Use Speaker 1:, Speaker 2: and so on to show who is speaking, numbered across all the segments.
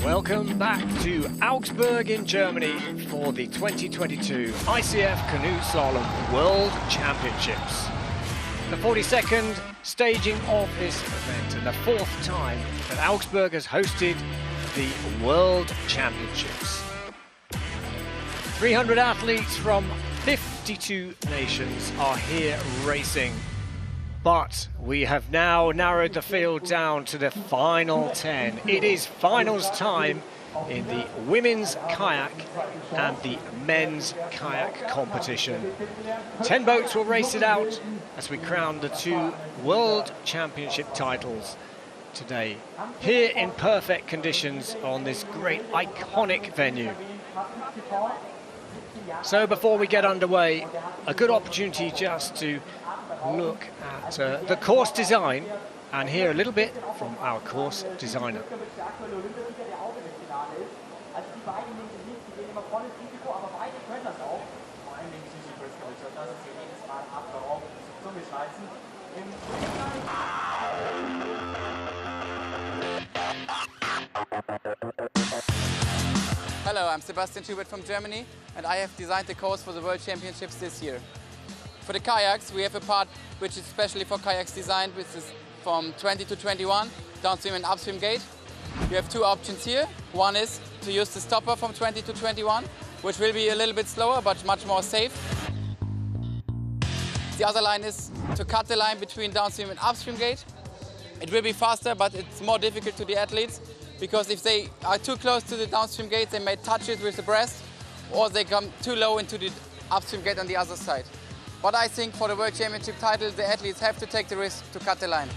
Speaker 1: Welcome back to Augsburg in Germany for the 2022 ICF Canoe Slalom World Championships. The 42nd staging of this event and the fourth time that Augsburg has hosted the World Championships. 300 athletes from 52 nations are here racing. But we have now narrowed the field down to the final 10. It is finals time in the women's kayak and the men's kayak competition. 10 boats will race it out as we crown the two World Championship titles today, here in perfect conditions on this great iconic venue. So before we get underway, a good opportunity just to look at the course design and hear a little bit from our course designer.
Speaker 2: Hello, I'm Sebastian Schubert from Germany, and I have designed the course for the World Championships this year. For the kayaks, we have a part which is specially for kayaks designed, which is from 20 to 21, downstream and upstream gate. You have two options here. One is to use the stopper from 20 to 21, which will be a little bit slower, but much more safe. The other line is to cut the line between downstream and upstream gate. It will be faster, but it's more difficult to the athletes, because if they are too close to the downstream gate, they may touch it with the breast, or they come too low into the upstream gate on the other side. But I think for the World Championship title, the athletes have to take the risk to cut the line.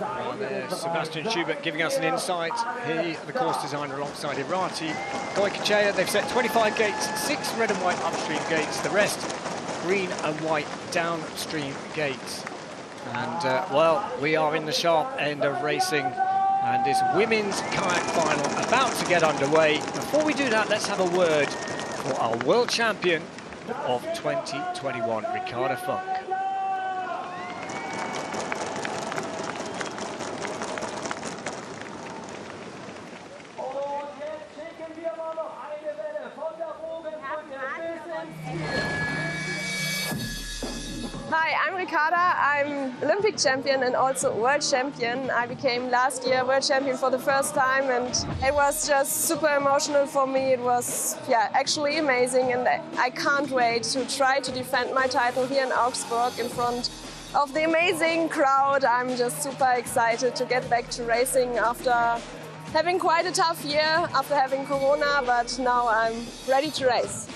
Speaker 1: Right there, Sebastian Schubert giving us an insight. He, the course designer, alongside Irati Goikachea. They've set 25 gates, 6 red and white upstream gates, the rest green and white downstream gates. And well, we are in the sharp end of racing, and this women's kayak final about to get underway. Before we do that, let's have a word for our world champion of 2021, Ricarda Funk.
Speaker 3: Hi, I'm Ricarda. I'm Olympic champion and also world champion. I became last year world champion for the first time, and it was just super emotional for me. It was actually amazing, and I can't wait to try to defend my title here in Augsburg in front of the amazing crowd. I'm just super excited to get back to racing after having quite a tough year, after having Corona, but now I'm ready to race.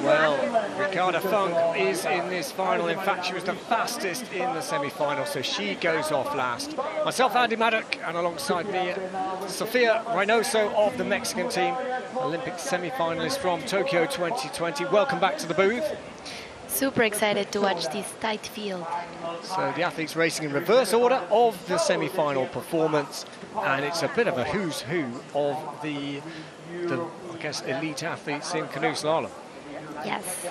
Speaker 1: Well, Ricarda Funk is in this final. In fact, she was the fastest in the semi-final, so she goes off last. Myself, Andy Maddock, and alongside me, Sofia Reynoso of the Mexican team, Olympic semi-finalist from Tokyo 2020. Welcome back to the booth.
Speaker 4: Super excited to watch this tight field.
Speaker 1: So the athletes racing in reverse order of the semi-final performance, and it's a bit of a who's who of the I guess, elite athletes in canoe slalom.
Speaker 4: Yes,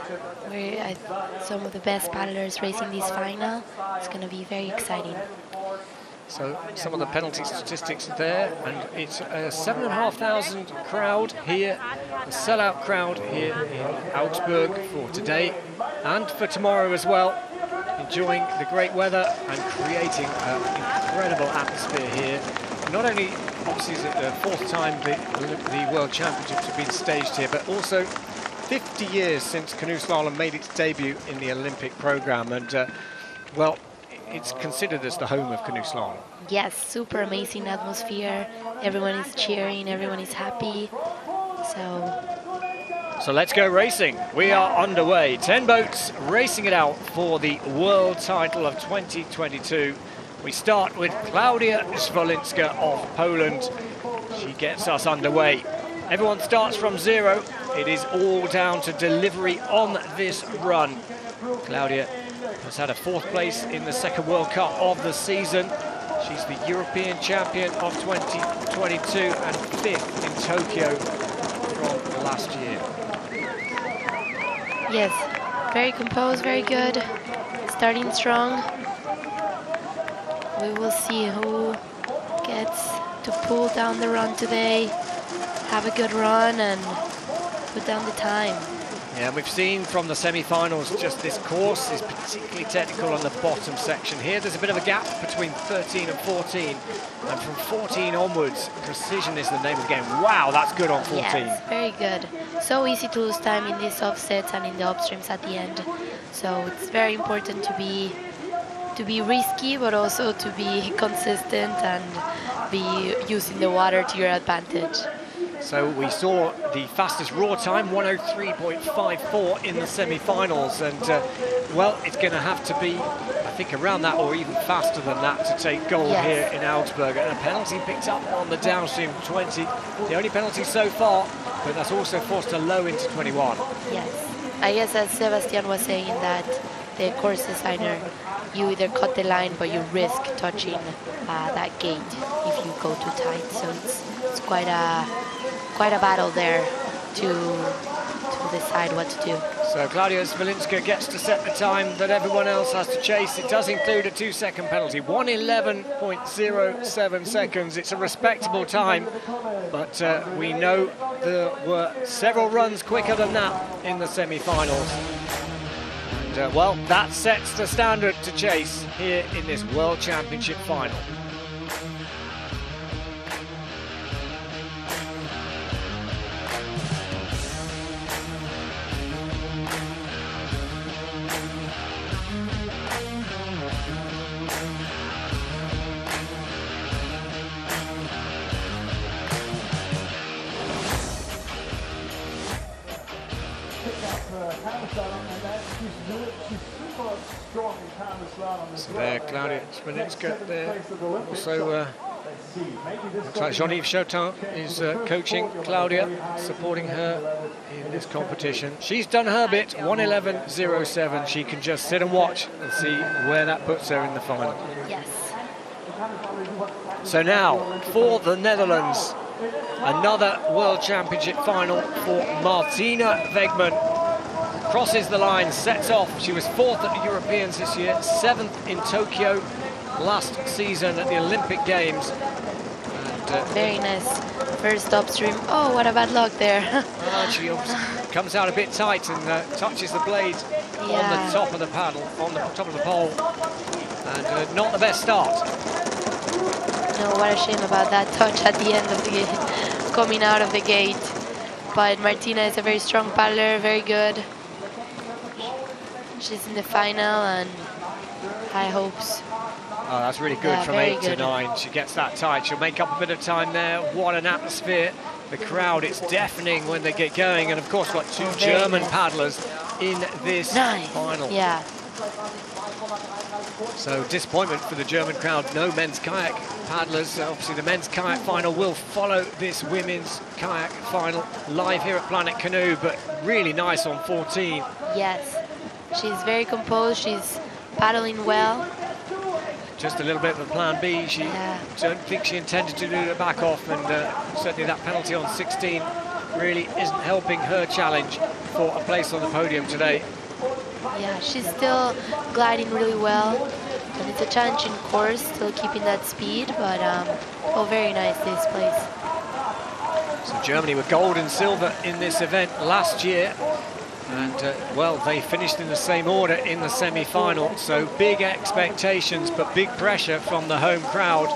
Speaker 4: we're some of the best paddlers racing this final. It's going to be very exciting.
Speaker 1: So some of the penalty statistics there, and it's a 7,500 crowd here, a sellout crowd here in Augsburg for today and for tomorrow as well, enjoying the great weather and creating an incredible atmosphere here. Not only obviously is it the fourth time the World Championships have been staged here, but also 50 years since canoe slalom made its debut in the Olympic program, and well, it's considered as the home of canoe slalom.
Speaker 4: Yes, super amazing atmosphere. Everyone is cheering, everyone is happy. So
Speaker 1: let's go racing. We are underway. 10 boats racing it out for the world title of 2022. We start with Klaudia Swolinska of Poland. She gets us underway. Everyone starts from zero. It is all down to delivery on this run. Klaudia has had a fourth place in the second World Cup of the season. She's the European champion of 2022 and fifth in Tokyo from last year.
Speaker 4: Yes, very composed, very good. Starting strong. We will see who gets to pull down the run today, have a good run and put down the time.
Speaker 1: Yeah, we've seen from the semi-finals just this course is particularly technical on the bottom section. Here there's a bit of a gap between 13 and 14, and from 14 onwards, precision is the name of the game. Wow, that's good on 14.
Speaker 4: Yes, very good. So easy to lose time in these offsets and in the upstreams at the end. So it's very important to be risky, but also to be consistent and be using the water to your advantage.
Speaker 1: So we saw the fastest raw time, 103.54 in the semi-finals, and well, it's going to have to be, I think, around that or even faster than that to take gold here in Augsburg. And a penalty picked up on the downstream 20, the only penalty so far, but that's also forced a low into 21.
Speaker 4: Yes, I guess as Sebastian was saying that the course designer, you either cut the line, but you risk touching that gate if you go too tight. So it's quite a battle there to decide what to do.
Speaker 1: So Klaudia Smolinska gets to set the time that everyone else has to chase. It does include a 2-second penalty, 1:11.07 seconds. It's a respectable time, but we know there were several runs quicker than that in the semi-finals. And well, that sets the standard to chase here in this World Championship final. So there, Klaudia Smolinska there. Also, looks like Jean-Yves Chotin is coaching Klaudia, supporting her in this competition. She's done her bit, 1:11.07. She can just sit and watch and see where that puts her in the final.
Speaker 4: Yes.
Speaker 1: So now, for the Netherlands, another World Championship final for Martina Wegman. Crosses the line, sets off. She was 4th at the Europeans this year, 7th in Tokyo last season at the Olympic Games. And,
Speaker 4: very nice. First upstream. Oh, what a bad luck there.
Speaker 1: She comes out a bit tight and touches the blade on the top of the paddle, on the top of the pole. And not the best start.
Speaker 4: No, what a shame about that touch at the end of the gate, coming out of the gate. But Martina is a very strong paddler, very good. She's in the final and high hopes.
Speaker 1: Oh, that's really good from 8 to 9. She gets that tight. She'll make up a bit of time there. What an atmosphere. The crowd, it's deafening when they get going. And of course, got two German paddlers in this final.
Speaker 4: Yeah.
Speaker 1: So disappointment for the German crowd. No men's kayak paddlers. Obviously, the men's kayak final will follow this women's kayak final live here at Planet Canoe. But really nice on 14.
Speaker 4: Yes. She's very composed, she's paddling well.
Speaker 1: Just a little bit of a plan B. She don't think she intended to do the back off, and certainly that penalty on 16 really isn't helping her challenge for a place on the podium today.
Speaker 4: Yeah, she's still gliding really well, and it's a challenging course, still keeping that speed, but oh, very nice this place.
Speaker 1: So Germany were gold and silver in this event last year. And, well, they finished in the same order in the semi-final, so big expectations, but big pressure from the home crowd.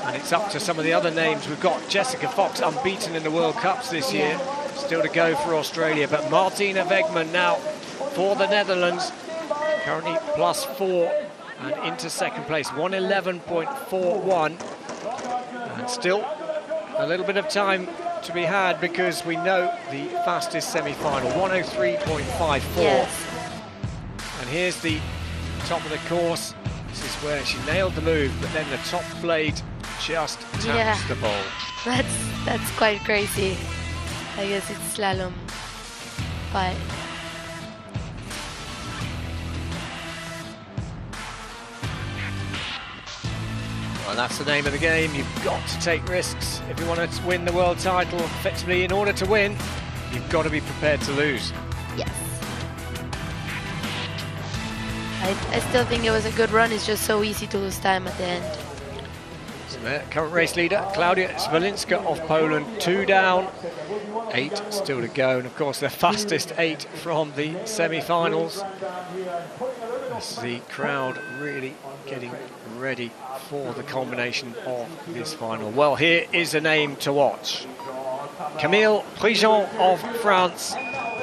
Speaker 1: And it's up to some of the other names. We've got Jessica Fox, unbeaten in the World Cups this year, still to go for Australia. But Martina Wegman now for the Netherlands, currently +4 and into second place, 1:11.41. And still a little bit of time to be had, because we know the fastest semi-final, 1:03.54.
Speaker 4: Yes.
Speaker 1: And here's the top of the course. This is where she nailed the move, but then the top blade just taps the ball.
Speaker 4: That's quite crazy. I guess it's slalom, but
Speaker 1: well, that's the name of the game. You've got to take risks if you want to win the world title. Effectively, in order to win, you've got to be prepared to lose.
Speaker 4: yes. I still think it was a good run. It's just so easy to lose time at the end.
Speaker 1: So there, current race leader, Klaudia Swalinska of Poland, 2 down, 8 still to go. And of course, the fastest 8 from the semi-finals. As the crowd really getting ready for the culmination of this final. Well, here is a name to watch. Camille Prigent of France,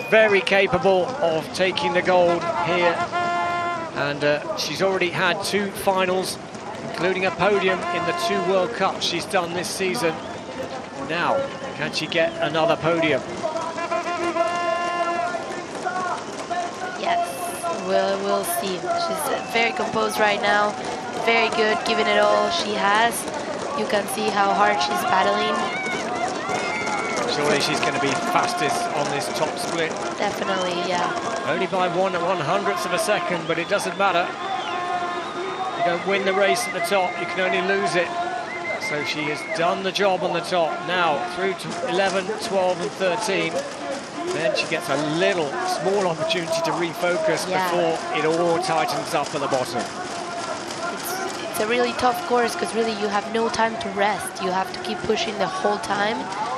Speaker 1: very capable of taking the gold here. And she's already had 2 finals, including a podium in the 2 World Cups she's done this season. Now, can she get another podium?
Speaker 4: Yes, we'll see. She's very composed right now, very good, giving it all she has. You can see how hard she's battling.
Speaker 1: Surely she's going to be fastest on this top split.
Speaker 4: Definitely, yeah.
Speaker 1: Only by 1/100th of a second, but it doesn't matter. You don't win the race at the top, you can only lose it. So she has done the job on the top. Now through to 11, 12 and 13. Then she gets a little small opportunity to refocus before it all tightens up at the bottom.
Speaker 4: It's a really tough course because really you have no time to rest. You have to keep pushing the whole time.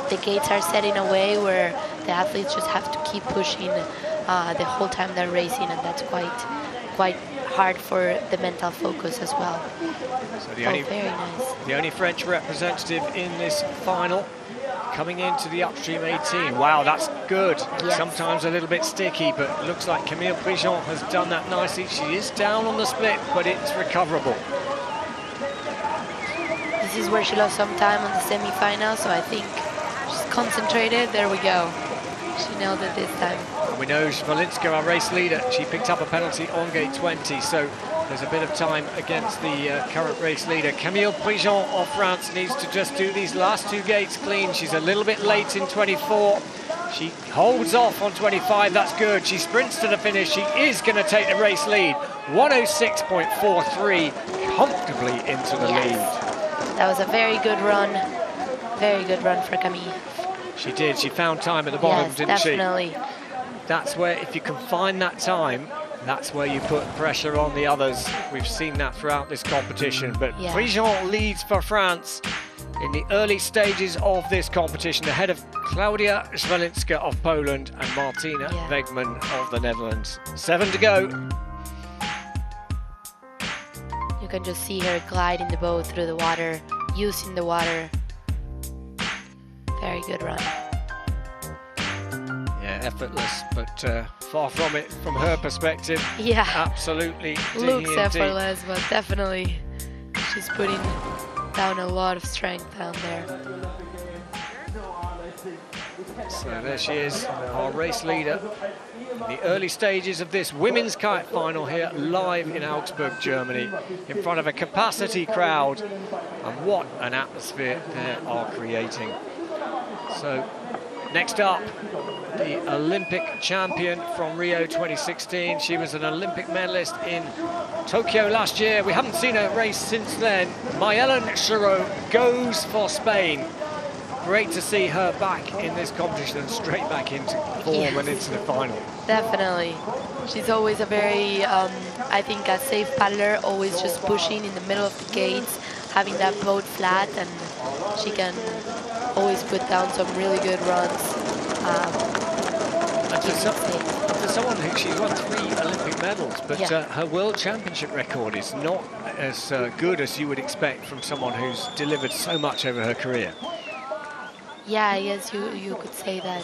Speaker 4: The gates are set in a way where the athletes just have to keep pushing the whole time they're racing, and that's quite hard for the mental focus as well.
Speaker 1: So very nice. The only French representative in this final coming into the upstream 18. Wow, that's good.
Speaker 4: Yes.
Speaker 1: Sometimes a little bit sticky, but it looks like Camille Prigent has done that nicely. She is down on the split, but it's recoverable.
Speaker 4: This is where she lost some time on the semi-final, so I think she's concentrated. There we go. She nailed it this time.
Speaker 1: And we know Swalinska, our race leader, she picked up a penalty on gate 20, so there's a bit of time against the current race leader. Camille Prigent of France needs to just do these last 2 gates clean. She's a little bit late in 24. She holds off on 25, that's good. She sprints to the finish. She is going to take the race lead. 106.43, comfortably into the lead.
Speaker 4: That was a very good run. Very good run for Camille.
Speaker 1: She did. She found time at the bottom, didn't
Speaker 4: definitely.
Speaker 1: she? That's where, if you can find that time, that's where you put pressure on the others. We've seen that throughout this competition. But Prigent leads for France in the early stages of this competition, ahead of Klaudia Swalinska of Poland and Martina Wegman of the Netherlands. 7 to go.
Speaker 4: You can just see her gliding the boat through the water, using the water. Very good run.
Speaker 1: Yeah, effortless, but far from it from her perspective.
Speaker 4: Yeah.
Speaker 1: Absolutely.
Speaker 4: Looks effortless, but definitely she's putting down a lot of strength down there.
Speaker 1: So there she is, our race leader. In the early stages of this women's kite final here, live in Augsburg, Germany, in front of a capacity crowd. And what an atmosphere they are creating. So, next up, the Olympic champion from Rio 2016. She was an Olympic medalist in Tokyo last year. We haven't seen her race since then. Mayelen Chiro goes for Spain. Great to see her back in this competition and straight back into form and into the final.
Speaker 4: Definitely. She's always a very, I think, a safe paddler, always just pushing in the middle of the gates, having that boat flat, and she can always put down some really good runs.
Speaker 1: For someone who, she's won 3 Olympic medals, but her World Championship record is not as good as you would expect from someone who's delivered so much over her career.
Speaker 4: Yeah, yes, you could say that.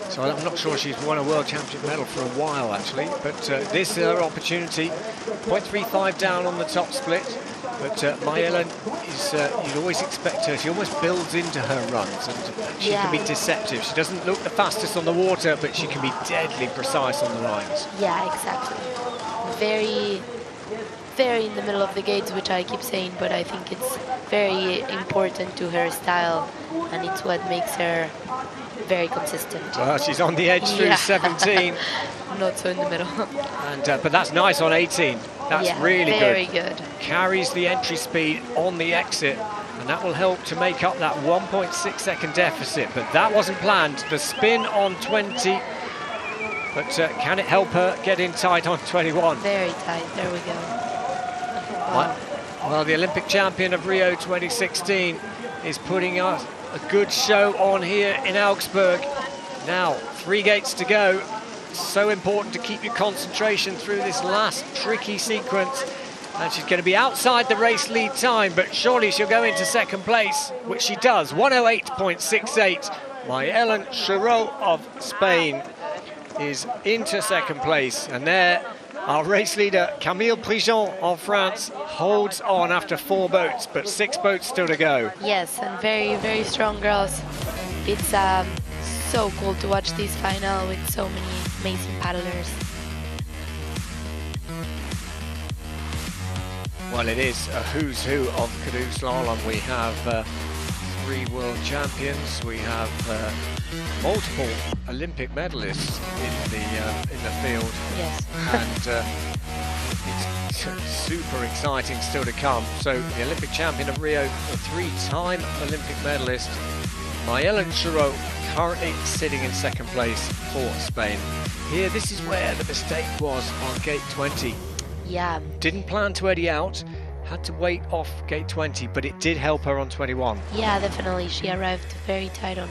Speaker 1: So I'm not sure she's won a World Championship medal for a while, actually, but this is her opportunity. 0.35 down on the top split. But Mayelen is, you'd always expect her, she almost builds into her runs, and she can be deceptive. She doesn't look the fastest on the water, but she can be deadly precise on the lines.
Speaker 4: Yeah, exactly. Very, very in the middle of the gates, which I keep saying, but I think it's very important to her style, and it's what makes her very consistent.
Speaker 1: Well, she's on the edge through 17.
Speaker 4: Not so in the middle.
Speaker 1: And but that's nice on 18. That's really
Speaker 4: very good.
Speaker 1: Carries the entry speed on the exit, and that will help to make up that 1.6 second deficit. But that wasn't planned. The spin on 20 But can it help her get in tight on 21?
Speaker 4: Very tight, there we go. Wow.
Speaker 1: Well, the Olympic champion of Rio 2016 is putting us a good show on here in Augsburg. Now, 3 gates to go. So important to keep your concentration through this last tricky sequence. And she's going to be outside the race lead time, but surely she'll go into second place, which she does. 1:08.68. Mayelen Chirot of Spain is into second place. And there, our race leader, Camille Prigent of France, holds on after 4 boats, but 6 boats still to go.
Speaker 4: Yes, and very, very strong girls. It's so cool to watch this final with so many amazing paddlers.
Speaker 1: Well, it is a who's who of canoe slalom. We have 3 world champions. We have multiple Olympic medalists in the field.
Speaker 4: Yes.
Speaker 1: And it's super exciting still to come. So the Olympic champion of Rio, the 3-time Olympic medalist, Mayelen Chirot, currently sitting in second place for Spain. Here, this is where the mistake was on gate 20.
Speaker 4: Yeah.
Speaker 1: Didn't plan to eddy out, had to wait off gate 20, but it did help her on 21.
Speaker 4: Yeah, definitely. She arrived very tight on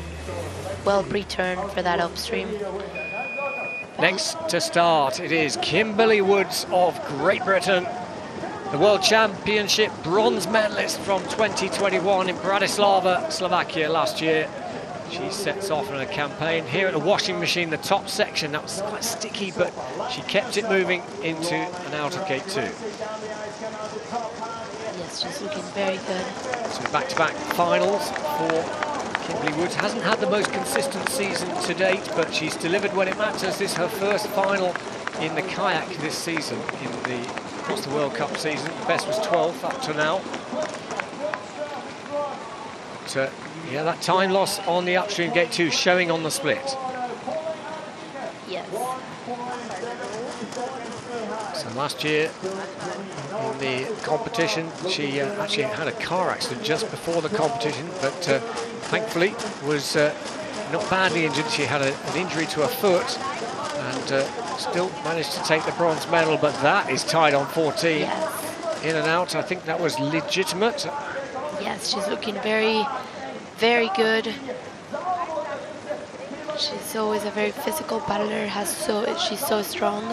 Speaker 4: well pre-turn for that upstream.
Speaker 1: Next to start, it is Kimberly Woods of Great Britain, the World Championship bronze medalist from 2021 in Bratislava, Slovakia last year. She sets off on a campaign here at the washing machine, the top section. That was quite sticky, but she kept it moving into and out of gate 2.
Speaker 4: Yes, she's looking very good.
Speaker 1: So back-to-back finals for Kimberly Woods. Hasn't had the most consistent season to date, but she's delivered when it matters. This is her first final in the kayak this season, in the across the World Cup season. The best was 12th up to now. But, yeah, that time loss on the upstream gate 2 showing on the split.
Speaker 4: Yes.
Speaker 1: So last year in the competition, she actually had a car accident just before the competition, but thankfully was not badly injured. She had an injury to her foot and still managed to take the bronze medal, but that is tied on 14.
Speaker 4: Yes.
Speaker 1: In and out, I think that was legitimate.
Speaker 4: Yes, she's looking very, very good. She's always a very physical paddler. She's so strong,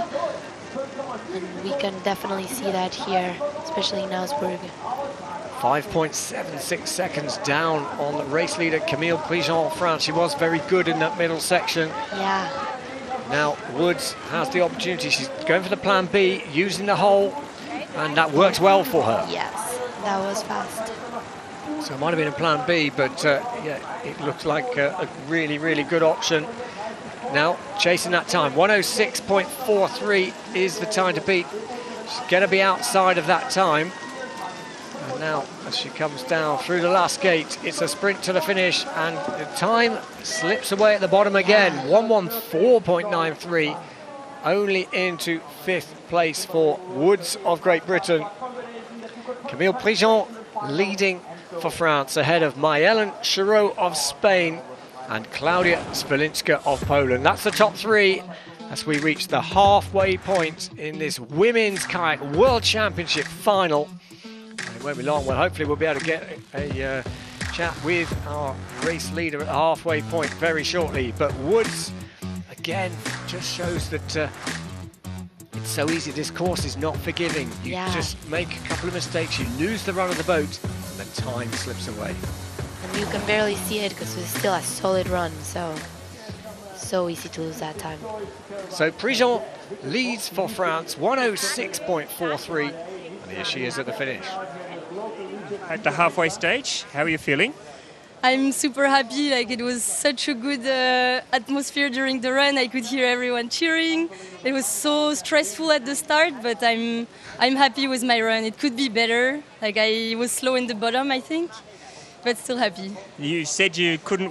Speaker 4: and we can definitely see that here, especially in Augsburg.
Speaker 1: 5.76 seconds down on the race leader Camille Prigent of France. She was very good in that middle section.
Speaker 4: Yeah.
Speaker 1: Now Woods has the opportunity. She's going for the plan B, using the hole, and that worked well for her.
Speaker 4: Yes, that was fast.
Speaker 1: So it might have been a plan B, but yeah, it looks like a really, really good option. Now chasing that time, 1:06.43 is the time to beat. She's going to be outside of that time. And now as she comes down through the last gate, it's a sprint to the finish, and the time slips away at the bottom again. 1:14.93, only into 5th place for Woods of Great Britain. Camille Prigent leading for France, ahead of Mayelen Chirot of Spain and Klaudia Swilinska of Poland. That's the top 3 as we reach the halfway point in this Women's Kayak World Championship final. And it won't be long. Well, hopefully we'll be able to get a chat with our race leader at the halfway point very shortly. But Woods, again, just shows that it's so easy. This course is not forgiving. You just make a couple of mistakes, you lose the run of the boat, and the time slips away.
Speaker 4: And you can barely see it because it's still a solid run, so easy to lose that time.
Speaker 1: So Prigent leads for France, 1:06.43, and here she is at the finish.
Speaker 5: At the halfway stage, how are you feeling?
Speaker 6: I'm super happy. Like, it was such a good atmosphere during the run. I could hear everyone cheering. It was so stressful at the start, but I'm happy with my run. It could be better. Like, I was slow in the bottom, I think, but still happy.
Speaker 5: You said you can't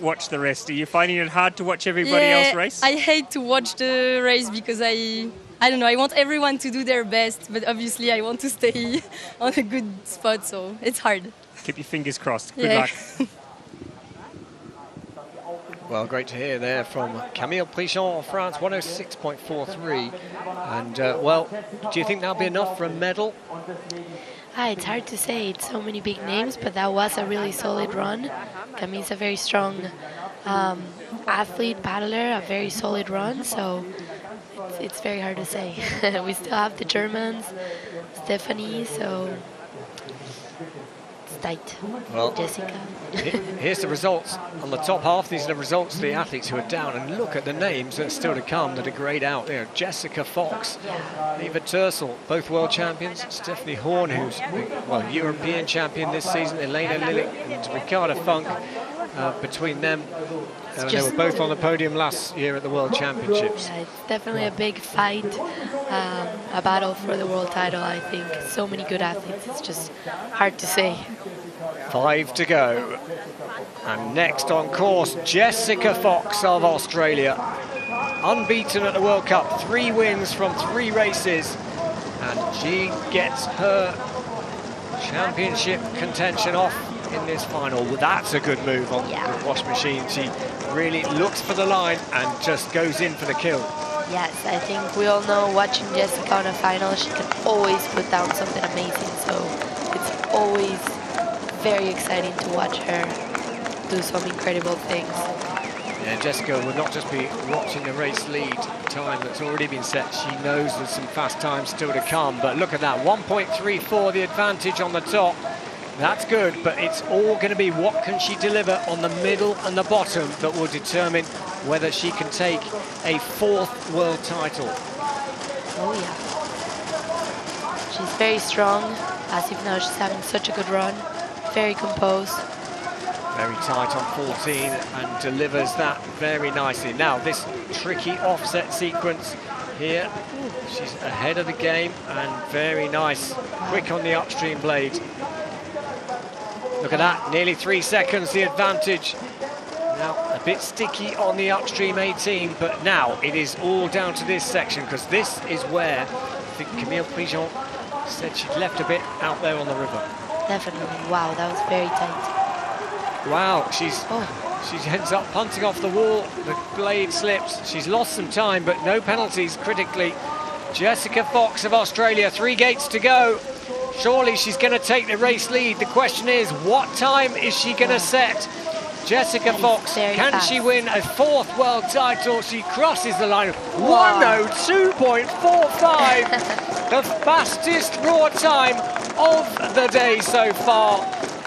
Speaker 5: watch the rest. Are you finding it hard to watch everybody else race?
Speaker 6: I hate to watch the race because I don't know, I want everyone to do their best, but obviously I want to stay on a good spot, so it's hard.
Speaker 5: Keep your fingers crossed. Good luck.
Speaker 1: Well, great to hear there from Camille Prichon of France, 106.43. And, well, do you think that'll be enough for a medal?
Speaker 4: It's hard to say. It's so many big names, but that was a really solid run. Camille's a very strong athlete, paddler, a very solid run, so it's very hard to say. We still have the Germans, Stephanie, so it's tight.
Speaker 1: Well,
Speaker 4: Jessica.
Speaker 1: Here's the results on the top half. These are the results of the athletes who are down, and look at the names that are still to come that are grayed out there. Jessica Fox, Eva Tercelj, both world champions. Stephanie Horn, who's European champion this season. Elena Lillich and Ricarda Funk. Between them, they were both on the podium last year at the World Championships.
Speaker 4: Yeah, it's definitely a big fight, a battle for the world title, I think. So many good athletes, it's just hard to say.
Speaker 1: 5 to go. And next on course, Jessica Fox of Australia. Unbeaten at the World Cup, 3 wins from 3 races. And she gets her championship contention off in this final. Well, that's a good move on the wash machine. She really looks for the line and just goes in for the kill.
Speaker 4: Yes, I think we all know watching Jessica on a final, she can always put down something amazing. So it's always very exciting to watch her do some incredible things.
Speaker 1: Yeah, Jessica will not just be watching the race lead time that's already been set. She knows there's some fast times still to come. But look at that, 1.34 the advantage on the top. That's good, but it's all going to be what can she deliver on the middle and the bottom that will determine whether she can take a 4th world title.
Speaker 4: Oh yeah. She's very strong, as if now she's having such a good run. Very composed.
Speaker 1: Very tight on 14 and delivers that very nicely. Now this tricky offset sequence here. She's ahead of the game and very nice. Quick on the upstream blade. Look at that, nearly 3 seconds the advantage. Now a bit sticky on the upstream 18, but now it is all down to this section, because this is where I think Camille Prichon said she'd left a bit out there on the river.
Speaker 4: Definitely, wow, that was very tight.
Speaker 1: Wow, she ends up punting off the wall, the blade slips. She's lost some time, but no penalties critically. Jessica Fox of Australia, 3 gates to go. Surely she's going to take the race lead. The question is, what time is she going to set? Jessica Fox, can she win a 4th world title? She crosses the line. 1:02.45, the fastest raw time of the day so far.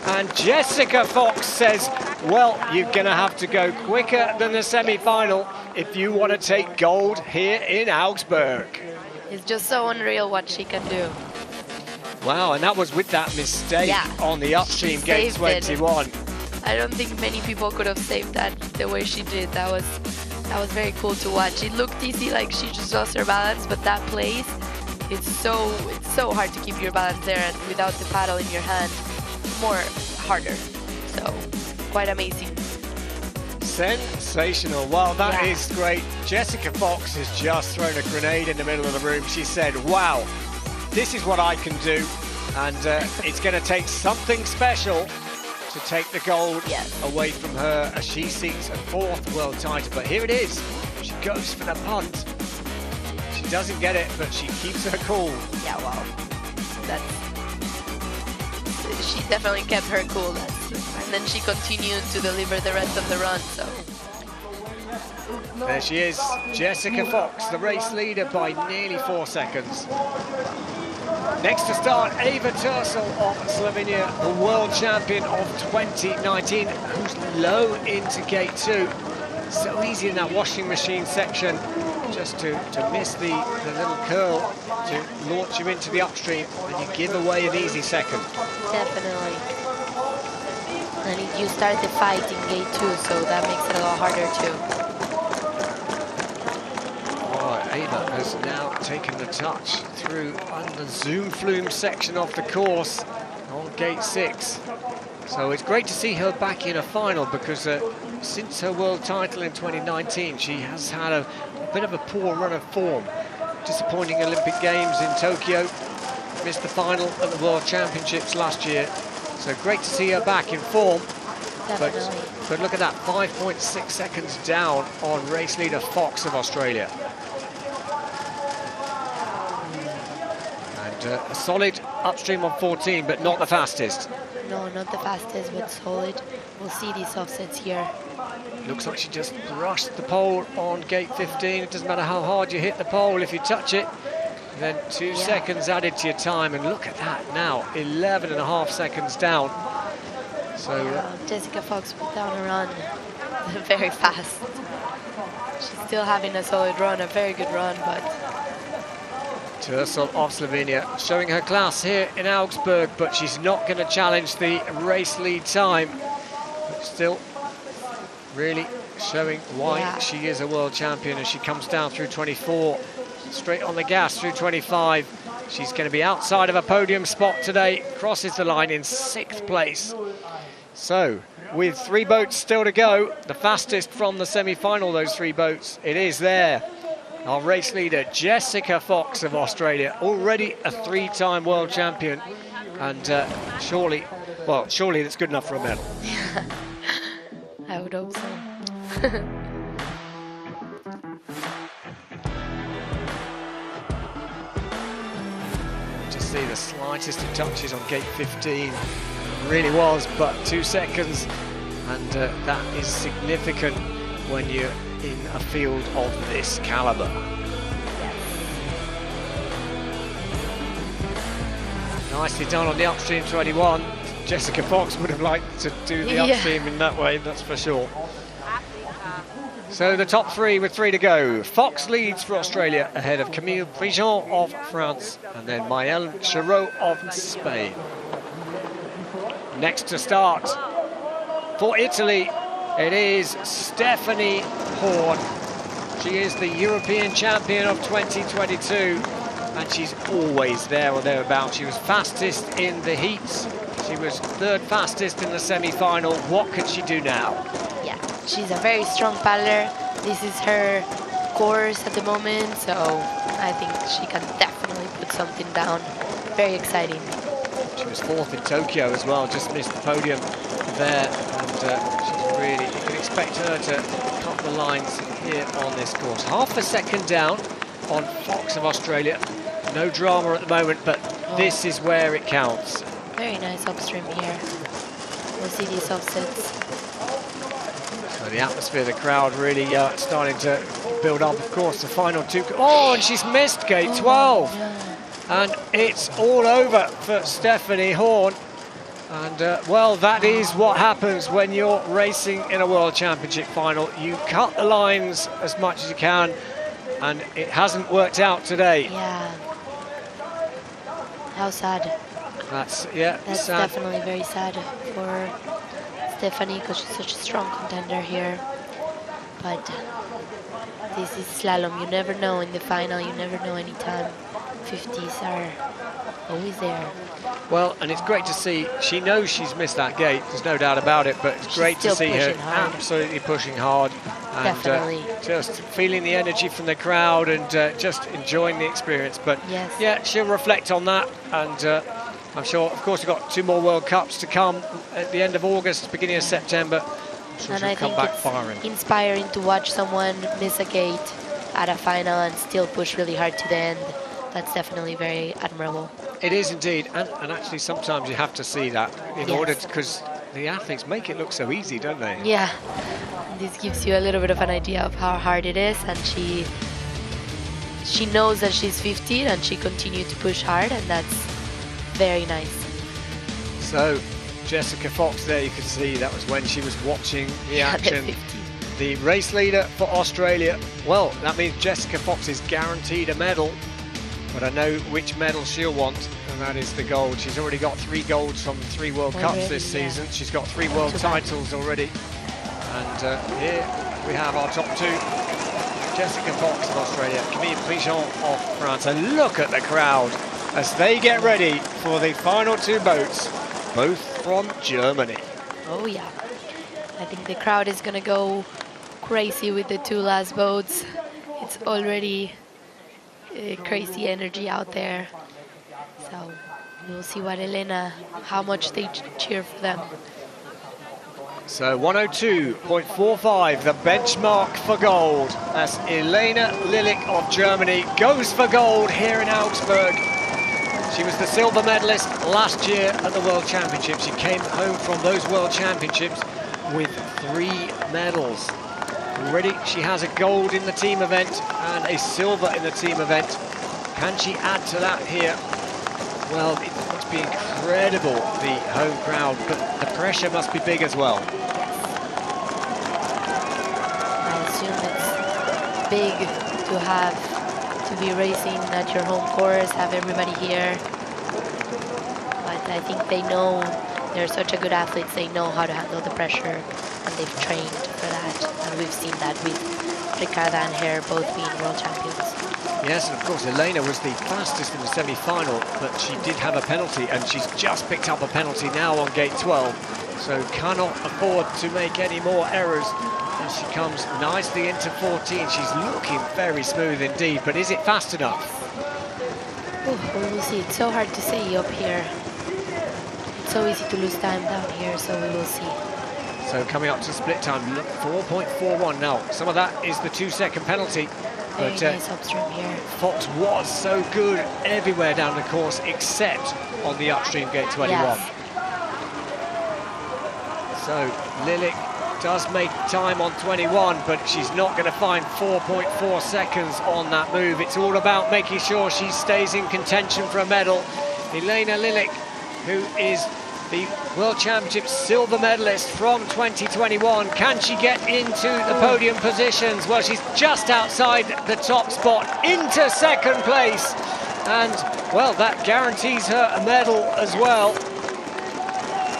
Speaker 1: And Jessica Fox says, well, you're going to have to go quicker than the semi-final if you want to take gold here in Augsburg.
Speaker 4: It's just so unreal what she can do.
Speaker 1: Wow, and that was with that mistake on the upstream gate 21.
Speaker 4: I don't think many people could have saved that the way she did. That was very cool to watch. It looked easy, like she just lost her balance, but that place, it's so hard to keep your balance there, and without the paddle in your hand, more harder. So quite amazing.
Speaker 1: Sensational. Well, that is great. Jessica Fox has just thrown a grenade in the middle of the room. She said, wow, this is what I can do, and it's going to take something special to take the gold away from her as she seeks a 4th world title. But here it is. She goes for the punt. She doesn't get it, but she keeps her cool.
Speaker 4: Yeah, wow. She definitely kept her cool. And then she continued to deliver the rest of the run. So
Speaker 1: there she is, Jessica Fox, the race leader by nearly 4 seconds. Next to start, Eva Tercelj of Slovenia, the world champion of 2019, who's low into gate 2. So easy in that washing machine section, just to miss the little curl to launch you into the upstream, and you give away an easy second.
Speaker 4: Definitely. And you start the fight in gate 2, so that makes it a lot harder too.
Speaker 1: Eva has now taken the touch through on the Zoom Flume section of the course on gate 6. So it's great to see her back in a final, because since her world title in 2019, she has had a bit of a poor run of form. Disappointing Olympic Games in Tokyo, missed the final at the World Championships last year. So great to see her back in form. But look at that, 5.6 seconds down on race leader Fox of Australia. And a solid upstream on 14, but not the fastest.
Speaker 4: No, not the fastest, but solid. We'll see these offsets here.
Speaker 1: Looks like she just brushed the pole on gate 15. It doesn't matter how hard you hit the pole, if you touch it, then 2 seconds added to your time. And look at that now, 11.5 seconds down. So
Speaker 4: Jessica Fox put down a run very fast. She's still having a solid run, a very good run, but
Speaker 1: Tercelj of Slovenia showing her class here in Augsburg, but she's not going to challenge the race lead time. But still really showing why she is a world champion as she comes down through 24, straight on the gas through 25. She's going to be outside of a podium spot today, crosses the line in 6th place. So, with 3 boats still to go, the fastest from the semi-final, those 3 boats, it is there. Our race leader, Jessica Fox of Australia, already a 3-time world champion. And surely that's good enough for a medal.
Speaker 4: I would hope so.
Speaker 1: Just see the slightest of touches on gate 15. Really was, but 2 seconds. And that is significant when you're in a field of this caliber. Nicely done on the upstream 21. Jessica Fox would have liked to do the upstream in that way, that's for sure. So the top 3 with 3 to go. Fox leads for Australia ahead of Camille Prigent of France and then Maëlle Charot of Spain. Next to start for Italy, it is Stephanie Horn. She is the European champion of 2022, and she's always there or thereabouts. She was fastest in the heats. She was 3rd fastest in the semi-final. What can she do now?
Speaker 4: Yeah, she's a very strong paddler. This is her course at the moment, so I think she can definitely put something down. Very exciting.
Speaker 1: She was 4th in Tokyo as well, just missed the podium there, and she's really, you can expect her to cut the lines here on this course. Half a second down on Fox of Australia. No drama at the moment, but this is where it counts.
Speaker 4: Very nice upstream here. We'll see these offsets.
Speaker 1: So the atmosphere, the crowd really starting to build up. Of course, the final 2. Oh, and she's missed gate 12. And it's all over for Stephanie Horn. And, well, that is what happens when you're racing in a World Championship final. You cut the lines as much as you can, and it hasn't worked out today.
Speaker 4: Yeah. How sad.
Speaker 1: That's sad.
Speaker 4: Definitely very sad for Stephanie, because she's such a strong contender here. But this is slalom. You never know in the final. You never know anytime. 50s are always there.
Speaker 1: Well, and it's great to see. She knows she's missed that gate. There's no doubt about it. But it's great to see her absolutely pushing hard. And just feeling the energy from the crowd and just enjoying the experience. But yeah, she'll reflect on that. And I'm sure, of course, we've got 2 more World Cups to come at the end of August, beginning of September. I'm sure she'll come back firing.
Speaker 4: Inspiring to watch someone miss a gate at a final and still push really hard to the end. That's definitely very admirable.
Speaker 1: It is indeed, and actually sometimes you have to see that in order to, because the athletes make it look so easy, don't they?
Speaker 4: Yeah, this gives you a little bit of an idea of how hard it is, and she knows that she's 15 and she continued to push hard, and that's very nice.
Speaker 1: So Jessica Fox there, you can see that was when she was watching the action. The race leader for Australia, well, that means Jessica Fox is guaranteed a medal. But I know which medal she'll want, and that is the gold. She's already got 3 golds from 3 World Cups this season. She's got 3 world titles already. And here we have our top 2. Jessica Fox of Australia, Camille Prigent of France. And look at the crowd as they get ready for the final 2 boats, both from Germany.
Speaker 4: Oh yeah, I think the crowd is gonna go crazy with the 2 last boats. It's already crazy energy out there, so we'll see what how much they cheer for them.
Speaker 1: So 102.45, the benchmark for gold, as Elena Lilich of Germany goes for gold here in Augsburg. She was the silver medalist last year at the World Championships. She came home from those World Championships with 3 medals. Already she has a gold in the team event and a silver in the team event. Can she add to that here? Well, it must be incredible, the home crowd, but the pressure must be big as well.
Speaker 4: I assume it's big to be racing at your home course, have everybody here. But I think they know, they're such a good athletes, they know how to handle the pressure, and they've trained for that. And we've seen that with Ricarda and Hare both being world champions.
Speaker 1: Yes, and of course Elena was the fastest in the semi-final, but she did have a penalty, and she's just picked up a penalty now on gate 12, so cannot afford to make any more errors. And she comes nicely into 14. She's looking very smooth indeed, but is it fast enough?
Speaker 4: We will see. It's so hard to say up here. It's so easy to lose time down here, so we will see.
Speaker 1: So coming up to split time, 4.41 now. Some of that is the 2-second penalty.
Speaker 4: Very
Speaker 1: But
Speaker 4: nice upstream here.
Speaker 1: Fox was so good everywhere down the course except on the upstream gate 21.
Speaker 4: Yes.
Speaker 1: So Lilich does make time on 21, but she's not going to find 4.4 seconds on that move. It's all about making sure she stays in contention for a medal. Elena Lilich, who is the World Championship silver medalist from 2021. Can she get into the podium positions? Well, she's just outside the top spot, into second place. And, well, that guarantees her a medal as well.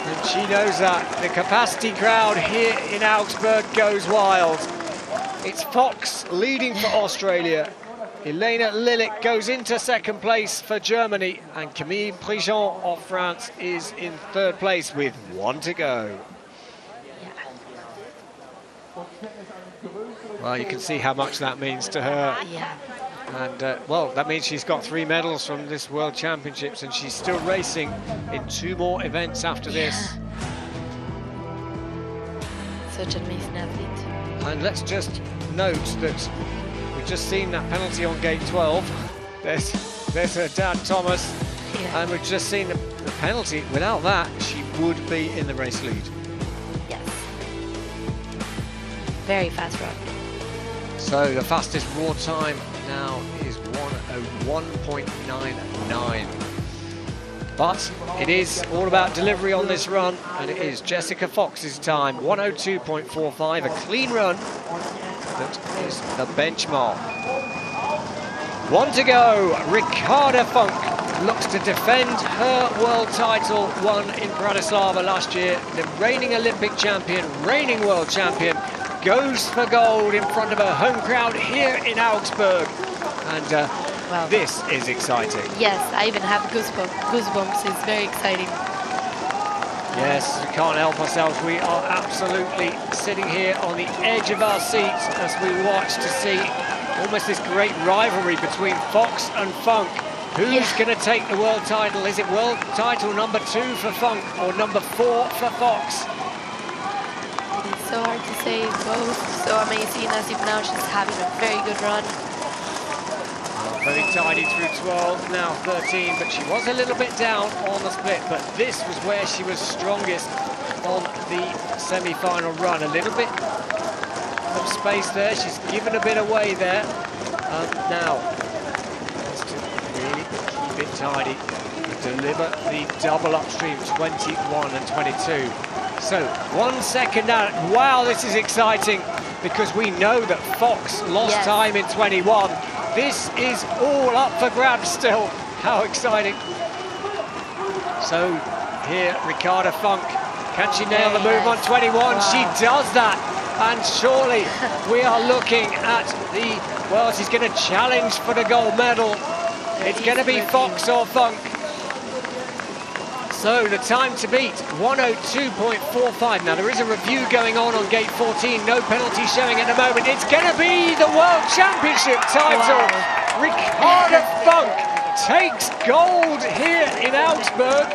Speaker 1: And she knows that. The capacity crowd here in Augsburg goes wild. It's Fox leading for Australia. Elena Lilich goes into second place for Germany, and Camille Prigent of France is in third place with 1 to go.
Speaker 4: Yeah.
Speaker 1: Well, you can see how much that means to her.
Speaker 4: Yeah.
Speaker 1: And, well, that means she's got 3 medals from this World Championships, and she's still racing in 2 more events after this.
Speaker 4: Such an amazing athlete.
Speaker 1: And let's just note that we've just seen that penalty on gate 12. There's her dad, Thomas.
Speaker 4: Yeah.
Speaker 1: And we've just seen the penalty. Without that, she would be in the race lead.
Speaker 4: Yes. Very fast run.
Speaker 1: So the fastest raw time now is 1:01.99. But it is all about delivery on this run, and it is Jessica Fox's time, 1:02.45, a clean run. That is the benchmark. 1 to go. Ricarda Funk looks to defend her world title, won in Bratislava last year. The reigning Olympic champion, reigning world champion, goes for gold in front of her home crowd here in Augsburg. And
Speaker 4: Wow.
Speaker 1: This is exciting.
Speaker 4: Yes, I even have goosebumps. It's very exciting.
Speaker 1: Yes, we can't help ourselves. We are absolutely sitting here on the edge of our seats as we watch to see almost this great rivalry between Fox and Funk. Who's going to take the world title? Is it world title number 2 for Funk or number 4 for Fox?
Speaker 4: It's so hard to say. Both so amazing. As if now she's having a very good run.
Speaker 1: Very tidy through 12, now 13, but she was a little bit down on the split, but this was where she was strongest on the semi-final run. A little bit of space there, she's given a bit away there. Now, has to really keep it tidy, deliver the double upstream, 21 and 22. So, 1 second out. Wow, this is exciting, because we know that Fox lost time in 21. This is all up for grabs still. How exciting. So here, Ricarda Funk. Can she nail the move on 21? Wow. She does that. And surely we are looking at the, well, she's going to challenge for the gold medal. It's going to be Fox or Funk. So the time to beat, 1:02.45. Now there is a review going on gate 14. No penalty showing at the moment. It's going to be the World Championship title. Wow. Ricarda Funk takes gold here in Augsburg.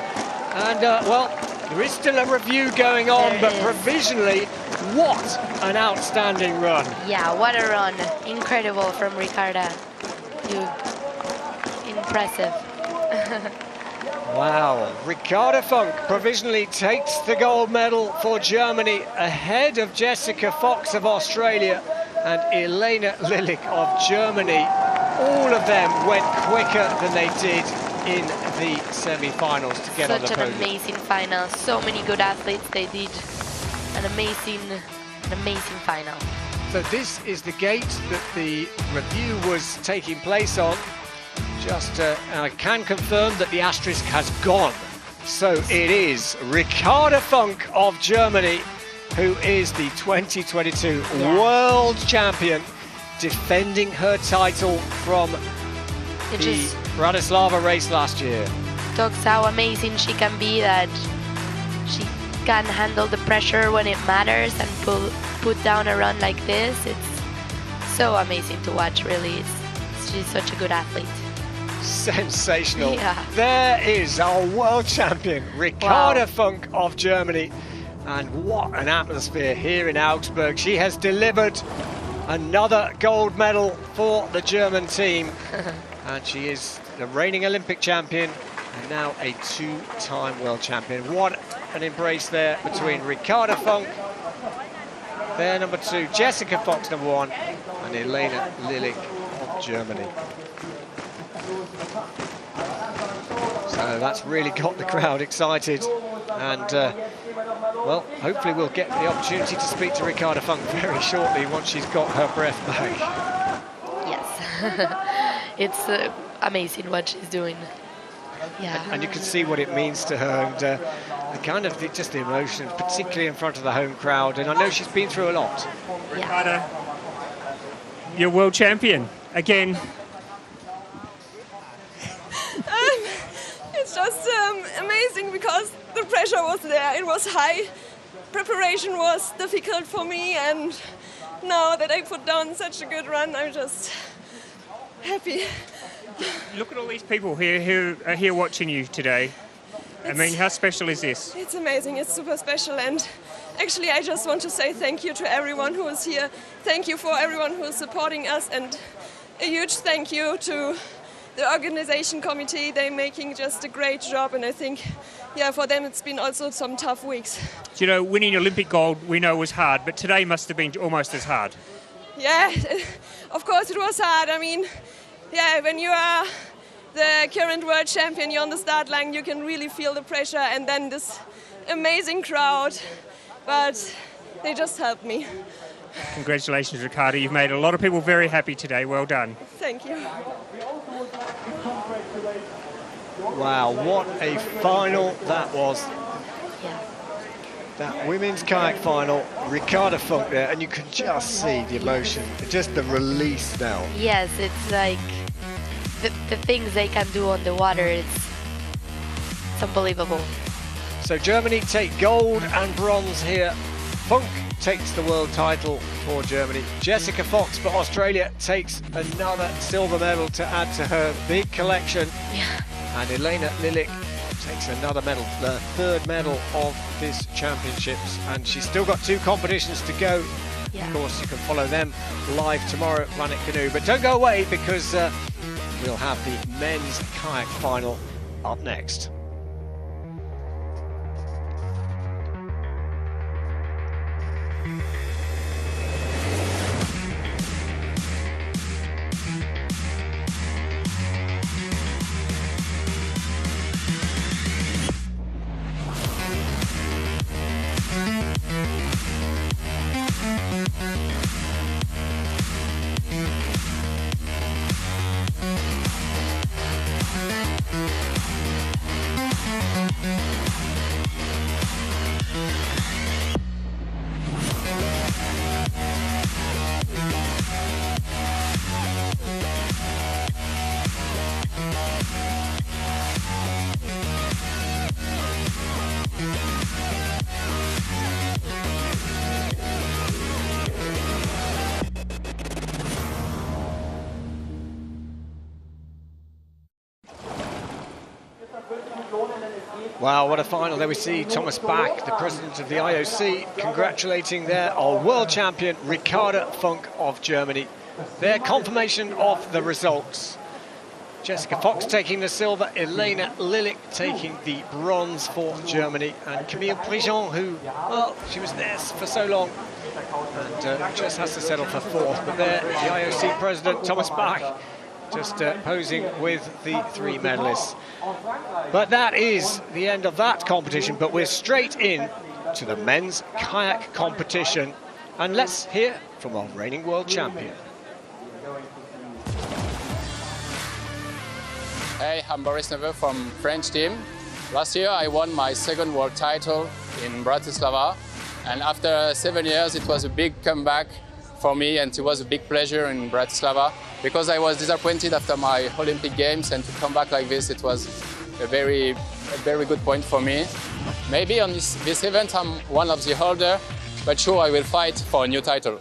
Speaker 1: And well, There is still a review going on, but provisionally, what an outstanding run.
Speaker 4: Yeah, what a run. Incredible from Ricarda. Impressive.
Speaker 1: Wow, Ricarda Funk provisionally takes the gold medal for Germany ahead of Jessica Fox of Australia and Elena Lilik of Germany. All of them went quicker than they did in the semi-finals to get on the podium.
Speaker 4: Such an amazing final. So many good athletes. They did an amazing final.
Speaker 1: So this is the gate that the review was taking place on. Just, I can confirm that the asterisk has gone. So it is Ricarda Funk of Germany, who is the 2022 World Champion, defending her title from the Bratislava race last year.
Speaker 4: Talks how amazing she can be, that she can handle the pressure when it matters and put down a run like this. It's so amazing to watch, really. She's such a good athlete.
Speaker 1: Sensational.
Speaker 4: Yeah.
Speaker 1: There is our world champion, Ricarda Funk of Germany. And what an atmosphere here in Augsburg. She has delivered another gold medal for the German team. And she is the reigning Olympic champion and now a two-time world champion. What an embrace there between Ricarda Funk, their number 2, Jessica Fox, number 1, and Elena Lilik of Germany. So that's really got the crowd excited, and well, hopefully we'll get the opportunity to speak to Ricarda Funk very shortly once she's got her breath back.
Speaker 4: Yes, it's amazing what she's doing. Yeah,
Speaker 1: and you can see what it means to her, and the kind of just the emotion, particularly in front of the home crowd. And I know she's been through a lot.
Speaker 5: Ricarda, you're world champion again.
Speaker 3: It's just amazing because the pressure was there. It was high. Preparation was difficult for me, and now that I put down such a good run, I'm just happy.
Speaker 5: Look at all these people here who are here watching you today. I mean, how special is this?
Speaker 3: It's amazing. It's super special, and actually I just want to say thank you to everyone who is here. Thank you for everyone who is supporting us, and a huge thank you to the organization committee. They're making just a great job, and I think, yeah, for them it's been also some tough weeks.
Speaker 5: You know, winning Olympic gold we know was hard, but today must have been almost as hard.
Speaker 3: Yeah, of course it was hard. I mean, yeah, when you are the current world champion, you're on the start line, you can really feel the pressure, and then this amazing crowd, but they just helped me.
Speaker 5: Congratulations, Ricarda. You've made a lot of people very happy today. Well done.
Speaker 3: Thank you.
Speaker 1: Wow, what a final that was.
Speaker 4: Yeah.
Speaker 1: That women's kayak final, Ricarda Funk there, and you can just see the emotion, just the release now.
Speaker 4: Yes, it's like the things they can do on the water, it's unbelievable.
Speaker 1: So Germany take gold and bronze here. Funk takes the world title for Germany. Jessica Fox for Australia takes another silver medal to add to her big collection.
Speaker 4: Yeah.
Speaker 1: And Elena Lilik takes another medal, the third medal of this championships. And she's still got 2 competitions to go.
Speaker 4: Yeah.
Speaker 1: Of course, you can follow them live tomorrow at Planet Canoe. But don't go away, because we'll have the men's kayak final up next. Wow, what a final. There we see Thomas Bach, the president of the IOC, congratulating our world champion, Ricarda Funk of Germany. Their confirmation of the results. Jessica Fox taking the silver, Elena Lilik taking the bronze for Germany, and Camille Prigent, who, well, she was there for so long and just has to settle for fourth. But there, the IOC president, Thomas Bach, just posing with the three medalists. But that is the end of that competition, but we're straight in to the men's kayak competition. And let's hear from our reigning world champion.
Speaker 2: Hey, I'm Boris Neveu from French team. Last year I won my second world title in Bratislava, and after 7 years it was a big comeback for me, and it was a big pleasure in Bratislava because I was disappointed after my Olympic Games, and to come back like this, it was a very good point for me. Maybe on this event I'm one of the holders, but sure I will fight for a new title.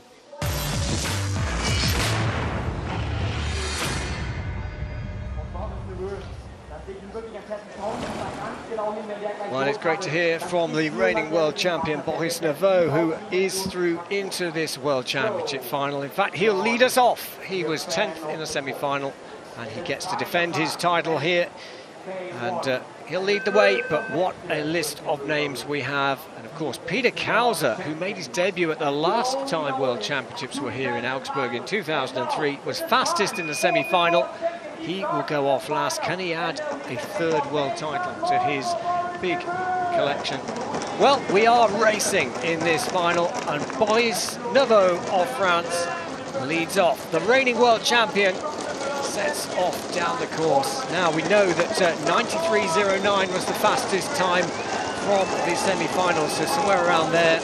Speaker 1: Well, it's great to hear from the reigning world champion Boris Neveu, who is through into this World Championship final. In fact, he'll lead us off. He was 10th in the semi-final, and he gets to defend his title here. And he'll lead the way, but what a list of names we have. And of course, Peter Kauzer, who made his debut at the last time World Championships were here in Augsburg in 2003, was fastest in the semi-final. He will go off last. Can he add a third world title to his big collection? Well, we are racing in this final, and Boris Neveu of France leads off. The reigning world champion sets off down the course. Now, we know that 93.09 was the fastest time from the semi-finals, so somewhere around there.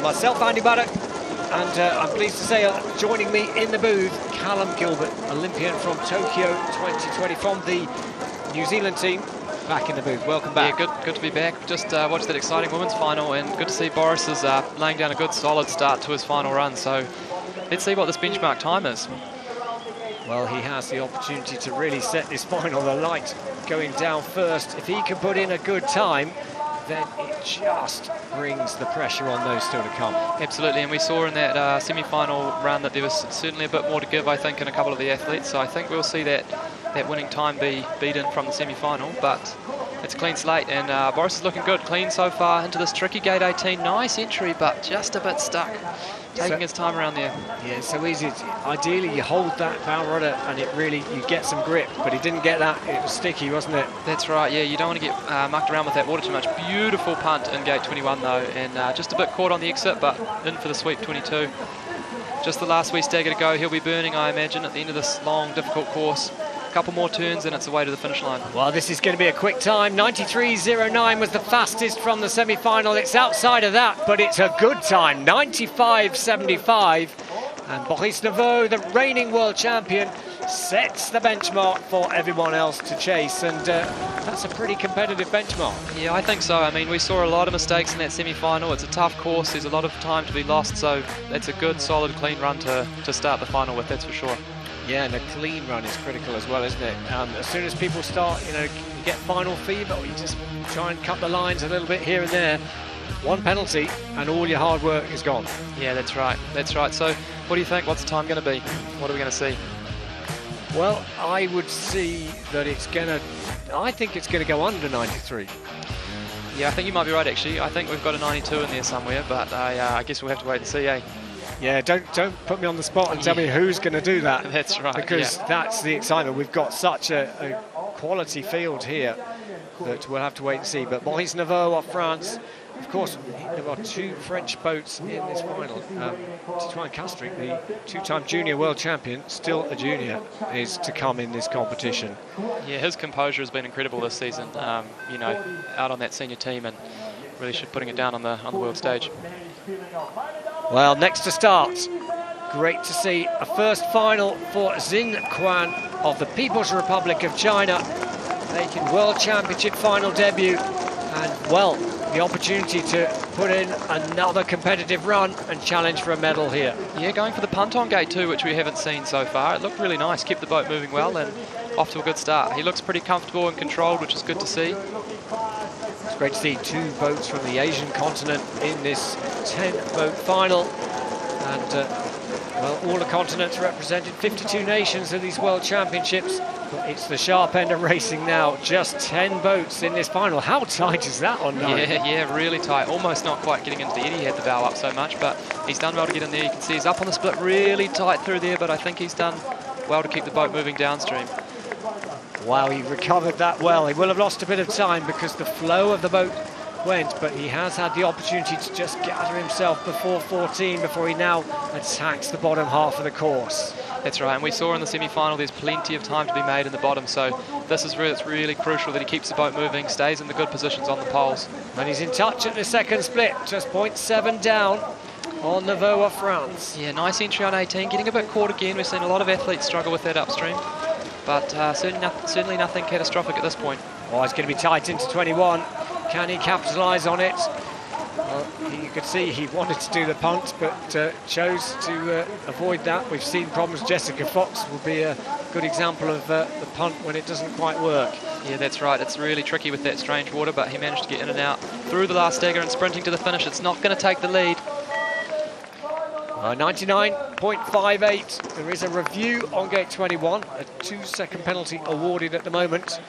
Speaker 1: Myself, Andy Baddock, and I'm pleased to say joining me in the booth, Callum Gilbert, Olympian from Tokyo 2020, from the New Zealand team, back in the booth. Welcome back.
Speaker 7: Yeah, good to be back. Just watched that exciting women's final, and good to see Boris is laying down a good solid start to his final run. So let's see what this benchmark time is.
Speaker 1: Well, he has the opportunity to really set this final. The light going down first. If he can put in a good time, then it just brings the pressure on those still to come. Absolutely, and we saw in that semi-final run that there was certainly a bit more to give, I think, in a couple of the athletes. So I think we'll see that winning time be beaten from the semi-final, but it's a clean slate, and Boris is looking good, clean so far into this tricky gate 18. Nice entry, but just a bit stuck, taking his time around there. Yeah, it's so easy. Ideally, you hold that bow rudder and it really, you get some grip, but he didn't get that. It was sticky, wasn't it? That's right, yeah, you don't want to get mucked around with that water too much. Beautiful punt in gate 21 though, and just a bit caught on the exit, but in for the sweep 22. Just the last wee stagger to go. He'll be burning, I imagine, at the end of this long, difficult course. A couple more turns and it's away to the finish line. Well, this is going to be a quick time. 93.09 was the fastest from the semi-final. It's outside of that, but it's a good time. 95.75. And Boris Neveu, the reigning world champion, sets the benchmark for everyone else to chase. And that's a pretty competitive benchmark. Yeah, I think so. I mean, we saw a lot of mistakes in that semi-final. It's a tough course. There's a lot of time to be lost. So that's a good, solid, clean run to start the final with, that's for sure. Yeah, and a clean run is critical as well, isn't it? As soon as people start, you get final fever, or you just try and cut the lines a little bit here and there. One penalty and all your hard work is gone. Yeah, that's right. That's right. So what do you think? What's the time going to be? What are we going to see? Well, I would see that I think it's going to go under 93. Yeah, I think you might be right, actually. I think we've got a 92 in there somewhere, but I guess we'll have to wait and see, eh? Yeah, don't put me on the spot and tell me who's going to do that. That's right. Because that's the excitement. We've got such a quality field here that we'll have to wait and see. But Boris Neveu of France, of course, there are two French boats in this final. Titouan Castries, the two-time junior world champion, still a junior, is to come in this competition. Yeah, his composure has been incredible this season. Out on that senior team and really putting it down on the world stage. Well, next to start, great to see a first final for Xin Quan of the People's Republic of China, making World Championship final debut, and, well, the opportunity to put in another competitive run and challenge for a medal here. Yeah, going for the punt on gate 2, which we haven't seen so far. It looked really nice, kept the boat moving well and off to a good start. He looks pretty comfortable and controlled, which is good to see. Great to see 2 boats from the Asian continent in this 10-boat final. And, well, all the continents represented, 52 nations in these World Championships. But it's the sharp end of racing now, just 10 boats in this final. How tight is that on 9?
Speaker 7: Yeah, really tight. Almost not quite getting into the eddy. He had the bow up so much, but he's done well to get in there. You can see he's up on the split, really tight through there, but I think he's done well to keep the boat moving downstream.
Speaker 1: Wow, he recovered that well. He will have lost a bit of time because the flow of the boat went, but he has had the opportunity to just gather himself before 14, before he now attacks the bottom half of the course.
Speaker 7: That's right, and we saw in the semi-final there's plenty of time to be made in the bottom, so this is where it's really crucial that he keeps the boat moving, stays in the good positions on the poles.
Speaker 1: And he's in touch at the second split, just 0.7 down on Nouveau of France.
Speaker 7: Yeah, nice entry on 18, getting a bit caught again. We've seen a lot of athletes struggle with that upstream, but certainly nothing catastrophic at this point.
Speaker 1: Oh, it's going to be tight into 21. Can he capitalise on it? Well, you could see he wanted to do the punt, but chose to avoid that. We've seen problems. Jessica Fox will be a good example of the punt when it doesn't quite work.
Speaker 7: Yeah, that's right. It's really tricky with that strange water, but he managed to get in and out through the last stagger and sprinting to the finish. It's not going to take the lead.
Speaker 1: 99.58. There is a review on gate 21. A 2-second penalty awarded at the moment.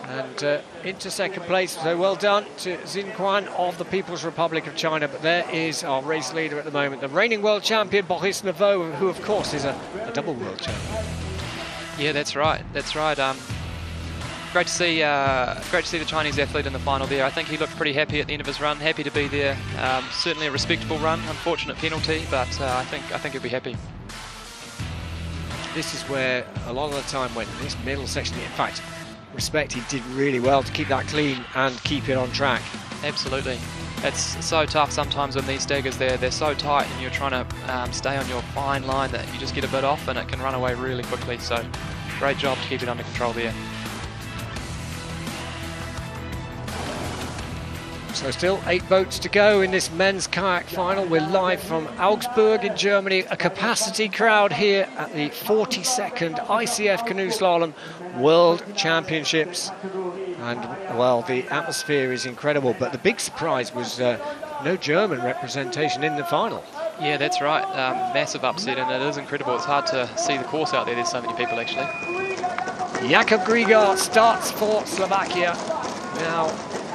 Speaker 1: And into second place, so well done to Xin Quan of the People's Republic of China. But there is our race leader at the moment, the reigning world champion, Boris Nouveau, who of course is a double world champion.
Speaker 7: Yeah, that's right. That's right. Great to see the Chinese athlete in the final there. I think he looked pretty happy at the end of his run, happy to be there. Certainly a respectable run, unfortunate penalty, but I think he'll be happy.
Speaker 1: This is where a lot of the time went in this middle section. In fact, respect, he did really well to keep that clean and keep it on track.
Speaker 7: Absolutely. It's so tough sometimes when these staggers, they're so tight and you're trying to stay on your fine line that you just get a bit off and it can run away really quickly. So great job to keep it under control there.
Speaker 1: So still 8 boats to go in this men's kayak final. We're live from Augsburg in Germany. A capacity crowd here at the 42nd ICF Canoe Slalom World Championships. And, well, the atmosphere is incredible. But the big surprise was no German representation in the final.
Speaker 7: Yeah, that's right. Massive upset, and it is incredible. It's hard to see the course out there. There's so many people, actually.
Speaker 1: Jakob Grigar starts for Slovakia. Now,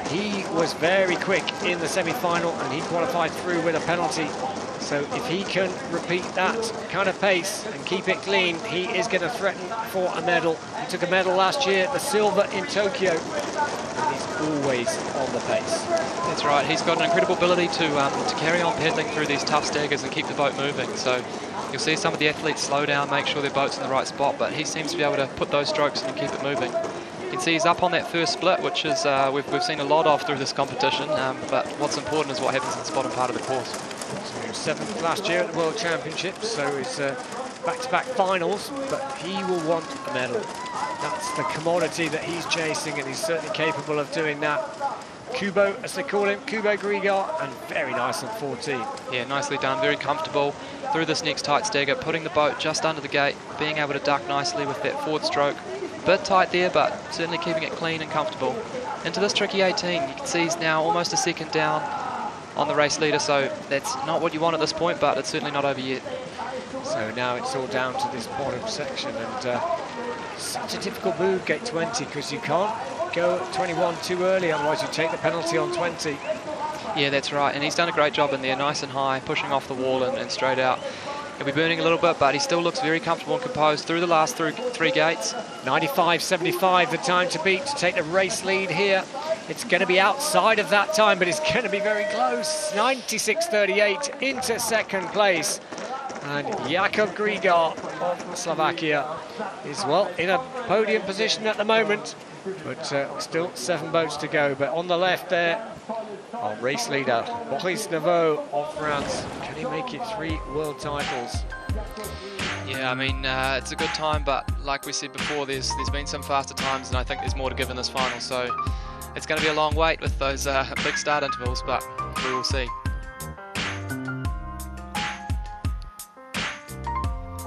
Speaker 1: he was very quick in the semi-final and he qualified through with a penalty. So if he can repeat that kind of pace and keep it clean, he is going to threaten for a medal. He took a medal last year, the silver in Tokyo. And he's always on the pace.
Speaker 7: That's right. He's got an incredible ability to carry on paddling through these tough staggers and keep the boat moving. So you'll see some of the athletes slow down, make sure their boat's in the right spot, but he seems to be able to put those strokes in and keep it moving. You can see he's up on that first split, which is we've seen a lot of through this competition, but what's important is what happens in the bottom part of the course.
Speaker 1: So he was 7th last year at the World Championships, so it's back-to-back finals, but he will want a medal. That's the commodity that he's chasing, and he's certainly capable of doing that. Kubo, as they call him, Kubo Grigar, and very nice on 14.
Speaker 7: Yeah, nicely done, very comfortable through this next tight stagger, putting the boat just under the gate, being able to duck nicely with that forward stroke. Bit tight there, but certainly keeping it clean and comfortable. Into this tricky 18, you can see he's now almost a second down on the race leader, so that's not what you want at this point, but it's certainly not over yet.
Speaker 1: So now it's all down to this bottom section, and such a difficult move, gate 20, because you can't go at 21 too early, otherwise you take the penalty on 20.
Speaker 7: Yeah, that's right, and he's done a great job in there, nice and high, pushing off the wall and straight out. He'll be burning a little bit, but he still looks very comfortable and composed through the last three gates.
Speaker 1: 95.75 the time to beat to take the race lead here. It's going to be outside of that time, but it's going to be very close. 96.38 into second place. And Jakob Grigar of Slovakia is, well, in a podium position at the moment, but still 7 boats to go. But on the left there, our race leader, Boris Nouveau of France. Can he make it 3 world titles?
Speaker 7: Yeah, I mean, it's a good time, but like we said before, there's been some faster times, and I think there's more to give in this final. So it's going to be a long wait with those big start intervals, but we will see.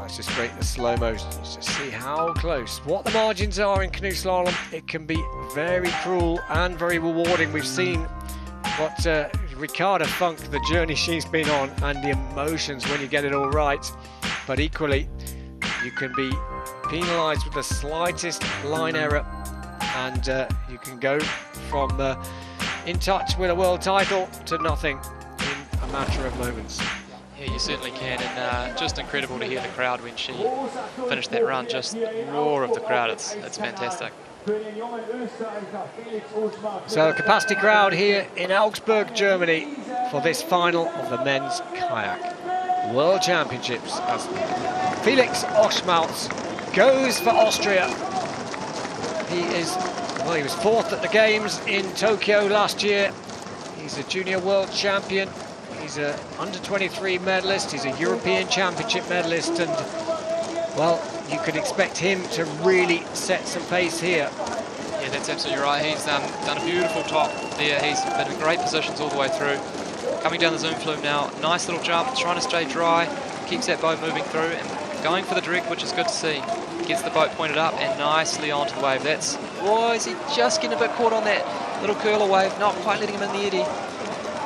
Speaker 1: It's just demonstrate the slow motions to see how close. What the margins are in canoe slalom, it can be very cruel and very rewarding. We've seen what Ricarda Funk, the journey she's been on, and the emotions when you get it all right. But equally, you can be penalised with the slightest line error, and you can go from in touch with a world title to nothing in a matter of moments.
Speaker 7: Yeah, you certainly can, and just incredible to hear the crowd when she finished that run. Just the roar of the crowd, it's fantastic.
Speaker 1: So capacity crowd here in Augsburg, Germany for this final of the men's kayak World Championships as Felix Oschmautz goes for Austria. He was fourth at the games in Tokyo last year. He's a junior world champion. He's an under-23 medalist. He's a European Championship medalist, and well, you could expect him to really set some pace here.
Speaker 7: Yeah, that's absolutely right. He's done a beautiful top there. He's been in great positions all the way through. Coming down the zoom flume now, nice little jump, trying to stay dry, keeps that boat moving through and going for the direct, which is good to see. Gets the boat pointed up and nicely onto the wave. Is he just getting a bit caught on that little curler wave, not quite letting him in the eddy.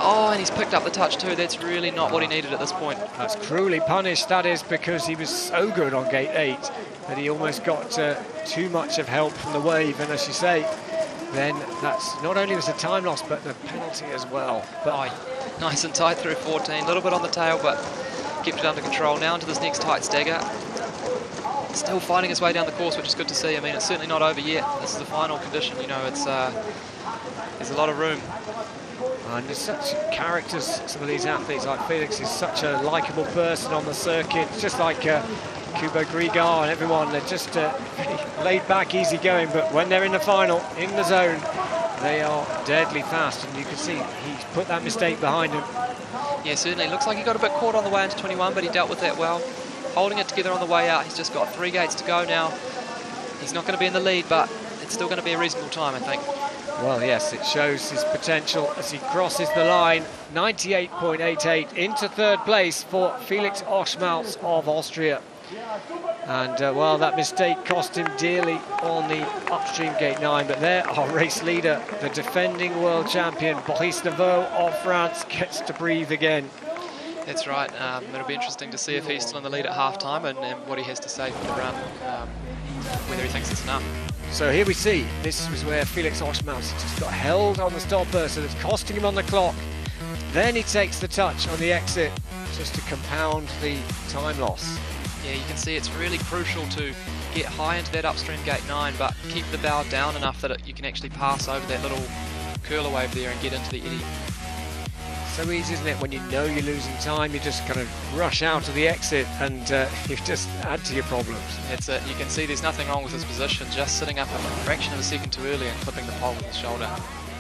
Speaker 7: Oh, and he's picked up the touch too. That's really not what he needed at this point.
Speaker 1: That's cruelly punished, that is, because he was so good on gate 8 that he almost got too much of help from the wave. And as you say, then that's not only was a time loss, but the penalty as well. But
Speaker 7: nice and tight through 14, a little bit on the tail, but kept it under control. Now into this next tight stagger. Still fighting his way down the course, which is good to see. I mean, it's certainly not over yet. This is the final condition, you know, it's there's a lot of room.
Speaker 1: And there's such characters, some of these athletes, like Felix is such a likeable person on the circuit, just like Kubo Grigar and everyone. They're just laid back, easy going, but when they're in the final, in the zone, they are deadly fast, and you can see he's put that mistake behind him.
Speaker 7: Yeah, certainly. Looks like he got a bit caught on the way into 21, but he dealt with that well. Holding it together on the way out. He's just got 3 gates to go now. He's not going to be in the lead, but it's still going to be a reasonable time, I think.
Speaker 1: Well, yes, it shows his potential as he crosses the line. 98.88 into third place for Felix Oschmautz of Austria. And, well, that mistake cost him dearly on the upstream gate 9. But there, our race leader, the defending world champion, Boris Neveu of France, gets to breathe again.
Speaker 7: That's right. It'll be interesting to see if he's still in the lead at half-time and what he has to say for the run, whether he thinks it's enough.
Speaker 1: So here we see, this was where Felix Oschmautz just got held on the stopper, so it's costing him on the clock. Then he takes the touch on the exit just to compound the time loss.
Speaker 7: Yeah, you can see it's really crucial to get high into that upstream gate 9, but keep the bow down enough that you can actually pass over that little curler wave there and get into the eddy.
Speaker 1: So easy, isn't it? When you know you're losing time, you just kind of rush out to the exit and you just add to your problems.
Speaker 7: That's it. You can see there's nothing wrong with his position, just sitting up a fraction of a second too early and clipping the pole with his shoulder.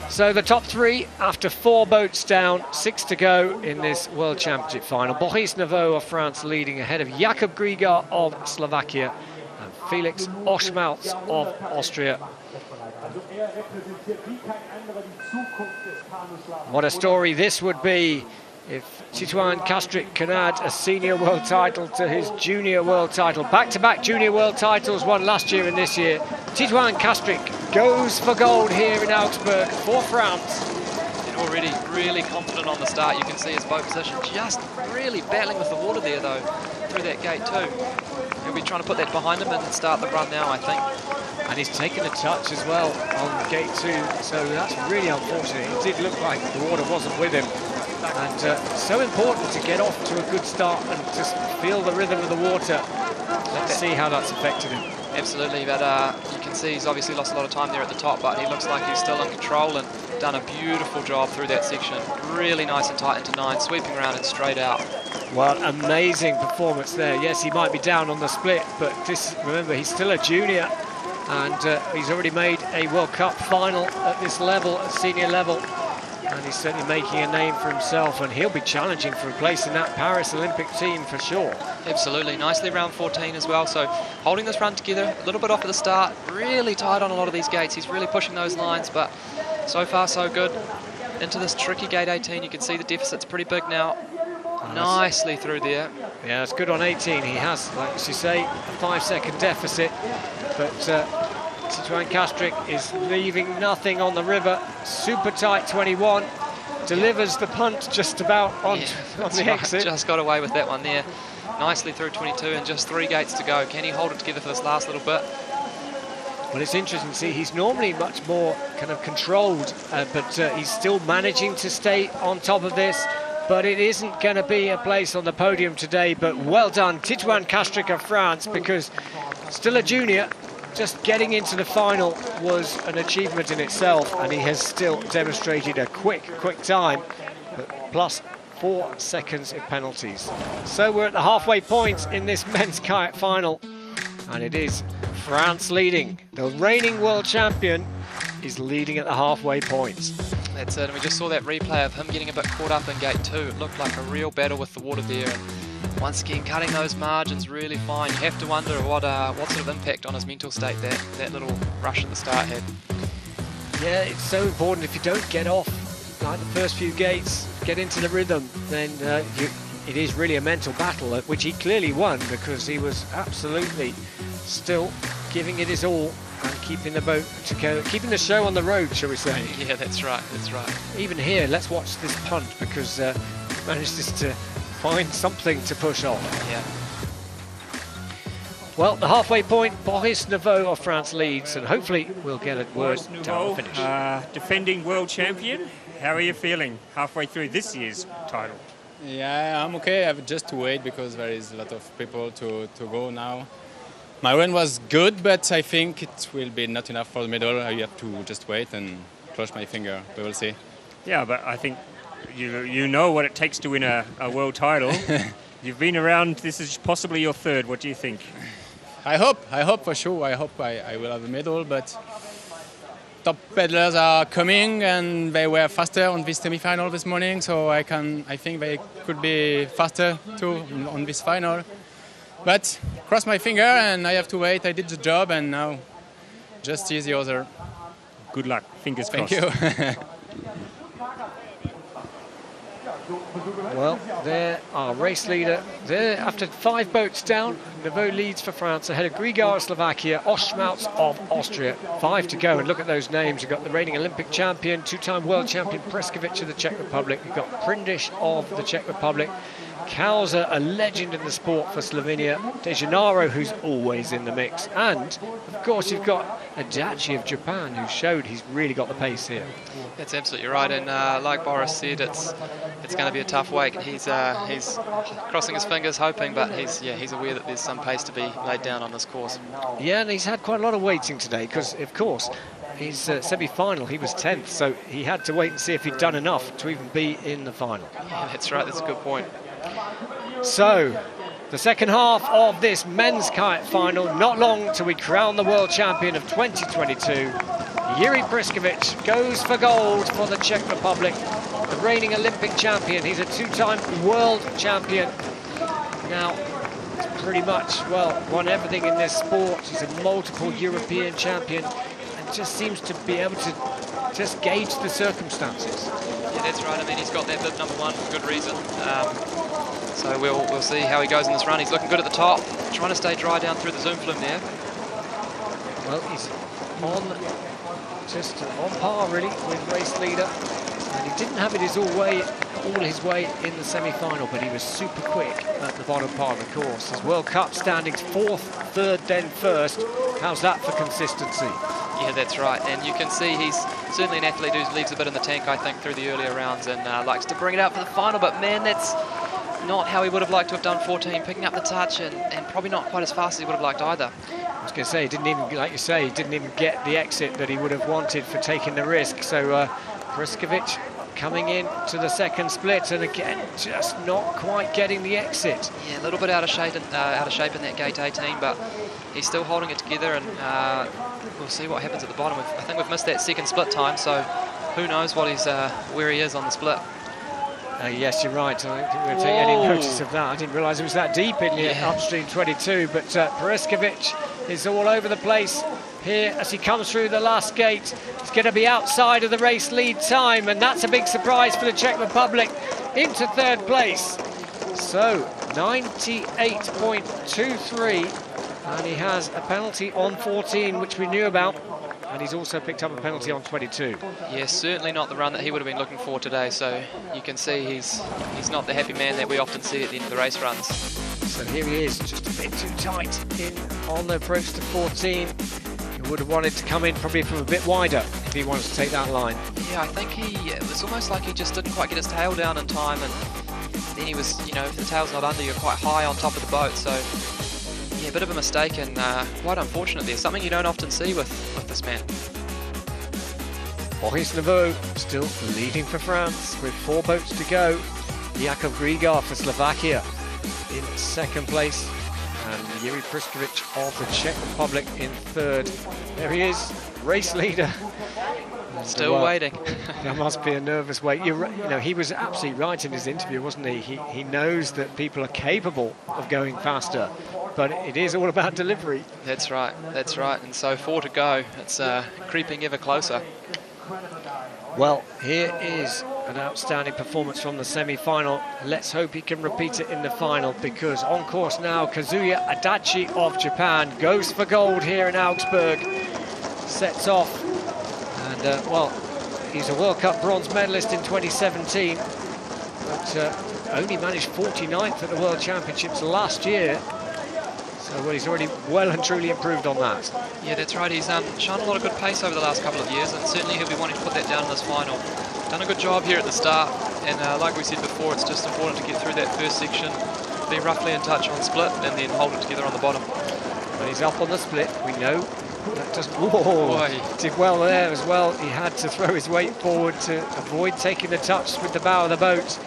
Speaker 1: So the top 3 after 4 boats down, 6 to go in this World Championship final. Boris Neveu of France leading ahead of Jakub Grigar of Slovakia and Felix Oschmautz of Austria. What a story this would be if Titouan Kastrik can add a senior world title to his junior world title. Back-to-back junior world titles, won last year and this year. Titouan Kastrik goes for gold here in Augsburg for France.
Speaker 7: And already really confident on the start. You can see his boat position just really battling with the water there though, through that gate too. He'll be trying to put that behind him and start the run now, I think.
Speaker 1: And he's taken a touch as well on gate 2, so that's really unfortunate. It did look like the water wasn't with him. And so important to get off to a good start and just feel the rhythm of the water. Let's see how that's affected him.
Speaker 7: Absolutely, but you can see he's obviously lost a lot of time there at the top, but he looks like he's still in control and done a beautiful job through that section. Really nice and tight into 9, sweeping around and straight out.
Speaker 1: Well, amazing performance there. Yes, he might be down on the split, but remember, he's still a junior. And he's already made a World Cup final at this level, at senior level. And he's certainly making a name for himself, and he'll be challenging for a place in that Paris Olympic team for sure.
Speaker 7: Absolutely, nicely around 14 as well. So holding this run together, a little bit off at the start, really tight on a lot of these gates. He's really pushing those lines, but so far so good. Into this tricky gate 18, you can see the deficit's pretty big now. Nicely through there.
Speaker 1: Yeah, it's good on 18. He has, like you say, a 5-second deficit, but Canoe-Kayak is leaving nothing on the river. Super tight 21. Delivers the punt just about on the exit.
Speaker 7: Just got away with that one there. Nicely through 22 and just 3 gates to go. Can he hold it together for this last little bit?
Speaker 1: Well, it's interesting to see. He's normally much more kind of controlled, but he's still managing to stay on top of this. But it isn't going to be a place on the podium today. But well done, Canoe-Kayak of France, because still a junior, just getting into the final was an achievement in itself, and he has still demonstrated a quick time, but plus 4 seconds in penalties. So we're at the halfway point in this men's kayak final, and it is France leading. The reigning world champion is leading at the halfway point.
Speaker 7: That's it, and we just saw that replay of him getting a bit caught up in gate 2. It looked like a real battle with the water there, and once again cutting those margins really fine. You have to wonder what sort of impact on his mental state that little rush at the start had.
Speaker 1: Yeah, it's so important. If you don't get off like the first few gates, get into the rhythm, then it is really a mental battle, which he clearly won, because he was absolutely still giving it his all and keeping the boat together, keeping the show on the road, shall we say.
Speaker 7: Yeah, that's right.
Speaker 1: Even here, let's watch this punt, because he managed just to find something to push on.
Speaker 7: Yeah.
Speaker 1: Well, the halfway point, Boris Nouveau of France leads, and hopefully we'll get a word down the finish.
Speaker 5: Defending world champion, how are you feeling halfway through this year's title?
Speaker 8: Yeah, I'm okay. I have just to wait because there is a lot of people to go now. My run was good, but I think it will be not enough for the medal. I have to just wait and cross my finger. We will see.
Speaker 5: Yeah, but I think you know what it takes to win a world title. You've been around. This is possibly your third. What do you think?
Speaker 8: I hope for sure. I hope I will have a medal, but top pedalers are coming and they were faster on this semi-final this morning, so I think they could be faster too on this final. But cross my finger and I have to wait. I did the job and now just see the other.
Speaker 5: Good luck. Fingers crossed.
Speaker 8: Thank you.
Speaker 1: Well, there our race leader. There, after 5 boats down, Nouveau leads for France ahead of Grigar of Slovakia, Oschmautz of Austria. 5 to go, and look at those names. You've got the reigning Olympic champion, 2-time world champion Preskevich of the Czech Republic. You've got Prindis of the Czech Republic. Kauzer, a legend in the sport for Slovenia. Gennaro, who's always in the mix. And, of course, you've got Adachi of Japan, who showed he's really got the pace here.
Speaker 7: That's absolutely right, and like Boris said, it's going to be a tough wake. He's crossing his fingers, hoping, but he's aware that there's some pace to be laid down on this course.
Speaker 1: Yeah, and he's had quite a lot of waiting today, because, of course, his semi-final, he was 10th, so he had to wait and see if he'd done enough to even be in the final.
Speaker 7: Yeah, that's right, that's a good point.
Speaker 1: So, the second half of this men's kayak final, not long till we crown the world champion of 2022. Yuri Preskevich goes for gold for the Czech Republic, the reigning Olympic champion. He's a 2-time world champion. Now, he's pretty much, well, won everything in this sport. He's a multiple European champion and just seems to be able to just gauge the circumstances.
Speaker 7: Yeah, that's right. I mean, he's got that bib #1 for good reason. So we'll see how he goes in this run. He's looking good at the top, trying to stay dry down through the zoom flume there.
Speaker 1: Well, he's just on par really with race leader, and he didn't have it all his way in the semi-final, but he was super quick at the bottom part of the course. His World Cup standings 4th, 3rd, then 1st. How's that for consistency?
Speaker 7: Yeah, that's right, and you can see he's certainly an athlete who leaves a bit in the tank, I think, through the earlier rounds, and likes to bring it out for the final, but man, that's not how he would have liked to have done 14, picking up the touch and probably not quite as fast as he would have liked either.
Speaker 1: I was going to say, he didn't even, like you say, he didn't even get the exit that he would have wanted for taking the risk. So Preskevich coming in to the second split, and again, just not quite getting the exit.
Speaker 7: Yeah, a little bit out of shape in that gate 18, but he's still holding it together, and we'll see what happens at the bottom. I think we've missed that second split time, so who knows what where he is on the split.
Speaker 1: Yes, you're right. I don't think we're taking any notice of that. I didn't realise it was that deep in the upstream 22, but Preskevich is all over the place here as he comes through the last gate. It's going to be outside of the race lead time, and that's a big surprise for the Czech Republic into 3rd place. So 98.23, and he has a penalty on 14, which we knew about, and he's also picked up a penalty on 22.
Speaker 7: Yeah, certainly not the run that he would have been looking for today, so you can see he's not the happy man that we often see at the end of the race runs.
Speaker 1: So here he is, just a bit too tight on the approach to 14. He would have wanted to come in probably from a bit wider if he wanted to take that line.
Speaker 7: Yeah, I think it was almost like he just didn't quite get his tail down in time, and then he was, you know, if the tail's not under, you're quite high on top of the boat, so yeah, a bit of a mistake, and quite unfortunate there. Something you don't often see with this man.
Speaker 1: Boris Neveu still leading for France with 4 boats to go. Jakub Grigar for Slovakia in 2nd place, and Yuri Priskovic of the Czech Republic in 3rd. There he is, race leader.
Speaker 7: Still waiting.
Speaker 1: There must be a nervous wait. You know, he was absolutely right in his interview, wasn't he? He knows that people are capable of going faster, but it is all about delivery.
Speaker 7: That's right, that's right. And so 4 to go. It's creeping ever closer.
Speaker 1: Well, here is an outstanding performance from the semi-final. Let's hope he can repeat it in the final, because on course now, Kazuya Adachi of Japan goes for gold here in Augsburg. Sets off, and well, he's a World Cup bronze medalist in 2017, but only managed 49th at the World Championships last year. So well, he's already well and truly improved on that.
Speaker 7: Yeah, that's right. He's shown a lot of good pace over the last couple of years, and certainly he'll be wanting to put that down in this final. Done a good job here at the start, and like we said before, it's just important to get through that first section, be roughly in touch on split, and then hold it together on the bottom.
Speaker 1: When he's up on the split, we know that doesn't... Whoa, he did well there as well. He had to throw his weight forward to avoid taking the touch with the bow of the boat.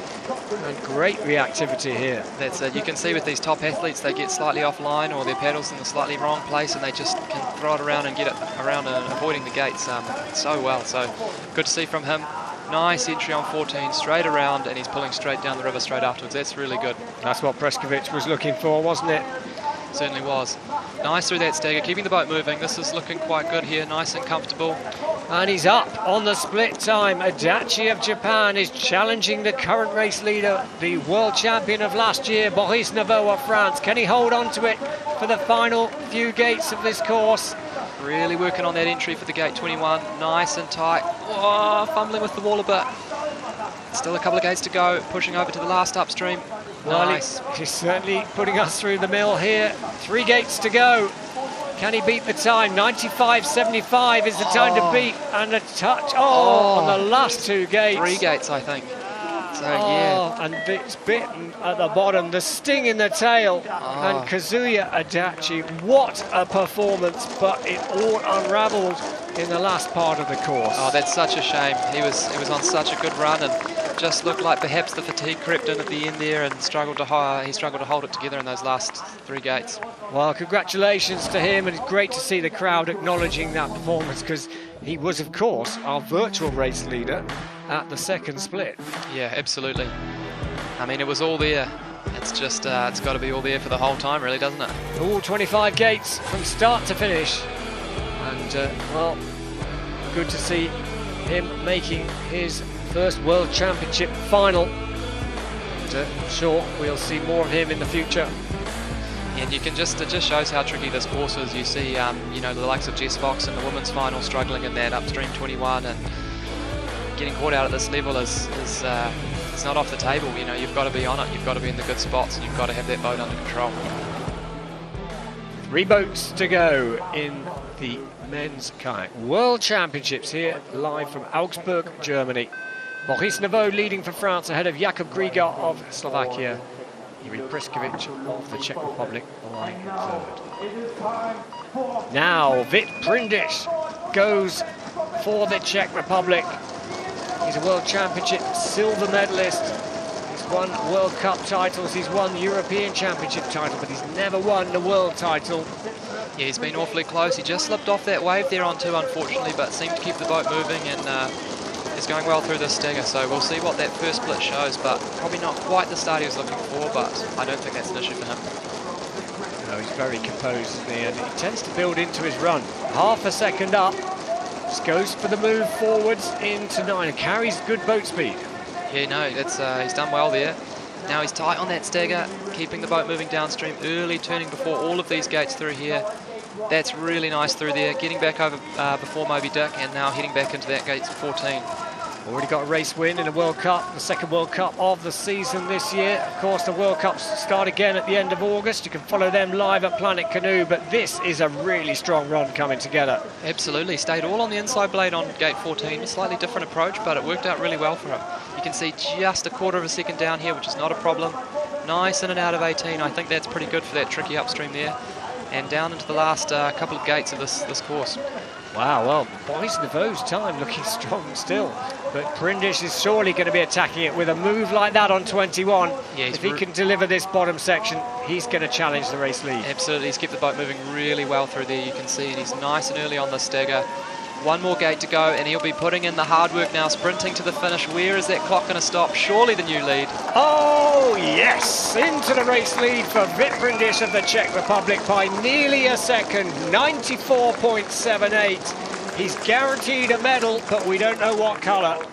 Speaker 1: And great reactivity here.
Speaker 7: That's it. You can see with these top athletes, they get slightly offline, or their paddles in the slightly wrong place, and they just can throw it around and get it around and avoiding the gates so well. So good to see from him. Nice entry on 14, straight around, and he's pulling straight down the river straight afterwards. That's really good.
Speaker 1: That's what Priskovic was looking for, wasn't it?
Speaker 7: Certainly was. Nice through that stagger, keeping the boat moving. This is looking quite good here, nice and comfortable.
Speaker 1: And he's up on the split time. Adachi of Japan is challenging the current race leader, the world champion of last year, Boris Neveu of France. Can he hold on to it for the final few gates of this course?
Speaker 7: Really working on that entry for the gate 21. Nice and tight. Oh, fumbling with the wall a bit. Still a couple of gates to go, pushing over to the last upstream. Nice.
Speaker 1: He's certainly putting us through the mill here. 3 gates to go. Can he beat the time? 95.75 is the time to beat, and a touch. On the last 2 gates.
Speaker 7: 3 gates, I think. So, yeah.
Speaker 1: And it's bitten at the bottom. The sting in the tail. And Kazuya Adachi, what a performance, but it all unravelled in the last part of the course.
Speaker 7: Oh, that's such a shame. He was on such a good run, and just looked like perhaps the fatigue crept in at the end there, and he struggled to hold it together in those last 3 gates.
Speaker 1: Well, congratulations to him, and it's great to see the crowd acknowledging that performance, because he was, of course, our virtual race leader at the 2nd split.
Speaker 7: Yeah, absolutely. I mean, it was all there. It's just, it's got to be all there for the whole time, really, doesn't it?
Speaker 1: All 25 gates from start to finish. And, well, good to see him making his first World Championship final. And, I'm sure we'll see more of him in the future.
Speaker 7: And you can just, it just shows how tricky this course is. You see, you know, the likes of Jess Fox in the women's final struggling in that upstream 21, and getting caught out at this level is it's not off the table. You know, you've got to be on it, you've got to be in the good spots, and you've got to have that boat under control.
Speaker 1: 3 boats to go in the men's kayak World Championships here live from Augsburg, Germany. Boris Neveu leading for France ahead of Jakub Grigar of Slovakia. Yuri Priskovic of the Czech Republic lying in 3rd. Now Vit Prindis goes for the Czech Republic. He's a World Championship silver medalist. He's won World Cup titles, he's won European Championship title, but he's never won the world title.
Speaker 7: Yeah, he's been awfully close. He just slipped off that wave there on 2, unfortunately, but seemed to keep the boat moving, and is going well through this stagger. So we'll see what that first split shows, but probably not quite the start he was looking for, but I don't think that's an issue for him.
Speaker 1: No, he's very composed, and he tends to build into his run. Half a second up, just goes for the move forwards into 9, and carries good boat speed.
Speaker 7: Yeah, no, that's he's done well there. Now he's tight on that stagger, keeping the boat moving downstream, early turning before all of these gates through here. That's really nice through there, getting back over before Moby Dick, and now heading back into that gate 14.
Speaker 1: Already got a race win in a World Cup, the second World Cup of the season this year. Of course, the World Cups start again at the end of August. You can follow them live at Planet Canoe, but this is a really strong run coming together.
Speaker 7: Absolutely, stayed all on the inside blade on gate 14, a slightly different approach, but it worked out really well for him. You can see just a quarter of a second down here, which is not a problem. Nice in and out of 18, I think that's pretty good for that tricky upstream there. And down into the last couple of gates of this course.
Speaker 1: Wow, well, Boys Nouveau's time looking strong still. But Prindis is surely going to be attacking it with a move like that on 21. Yeah, if he can deliver this bottom section, he's going to challenge the race lead.
Speaker 7: Absolutely, he's kept the boat moving really well through there, you can see. And he's nice and early on the stagger. One more gate to go, and he'll be putting in the hard work now, sprinting to the finish. Where is that clock going to stop? Surely the new lead.
Speaker 1: Oh, yes! Into the race lead for Prindis of the Czech Republic by nearly a second, 94.78. He's guaranteed a medal, but we don't know what colour.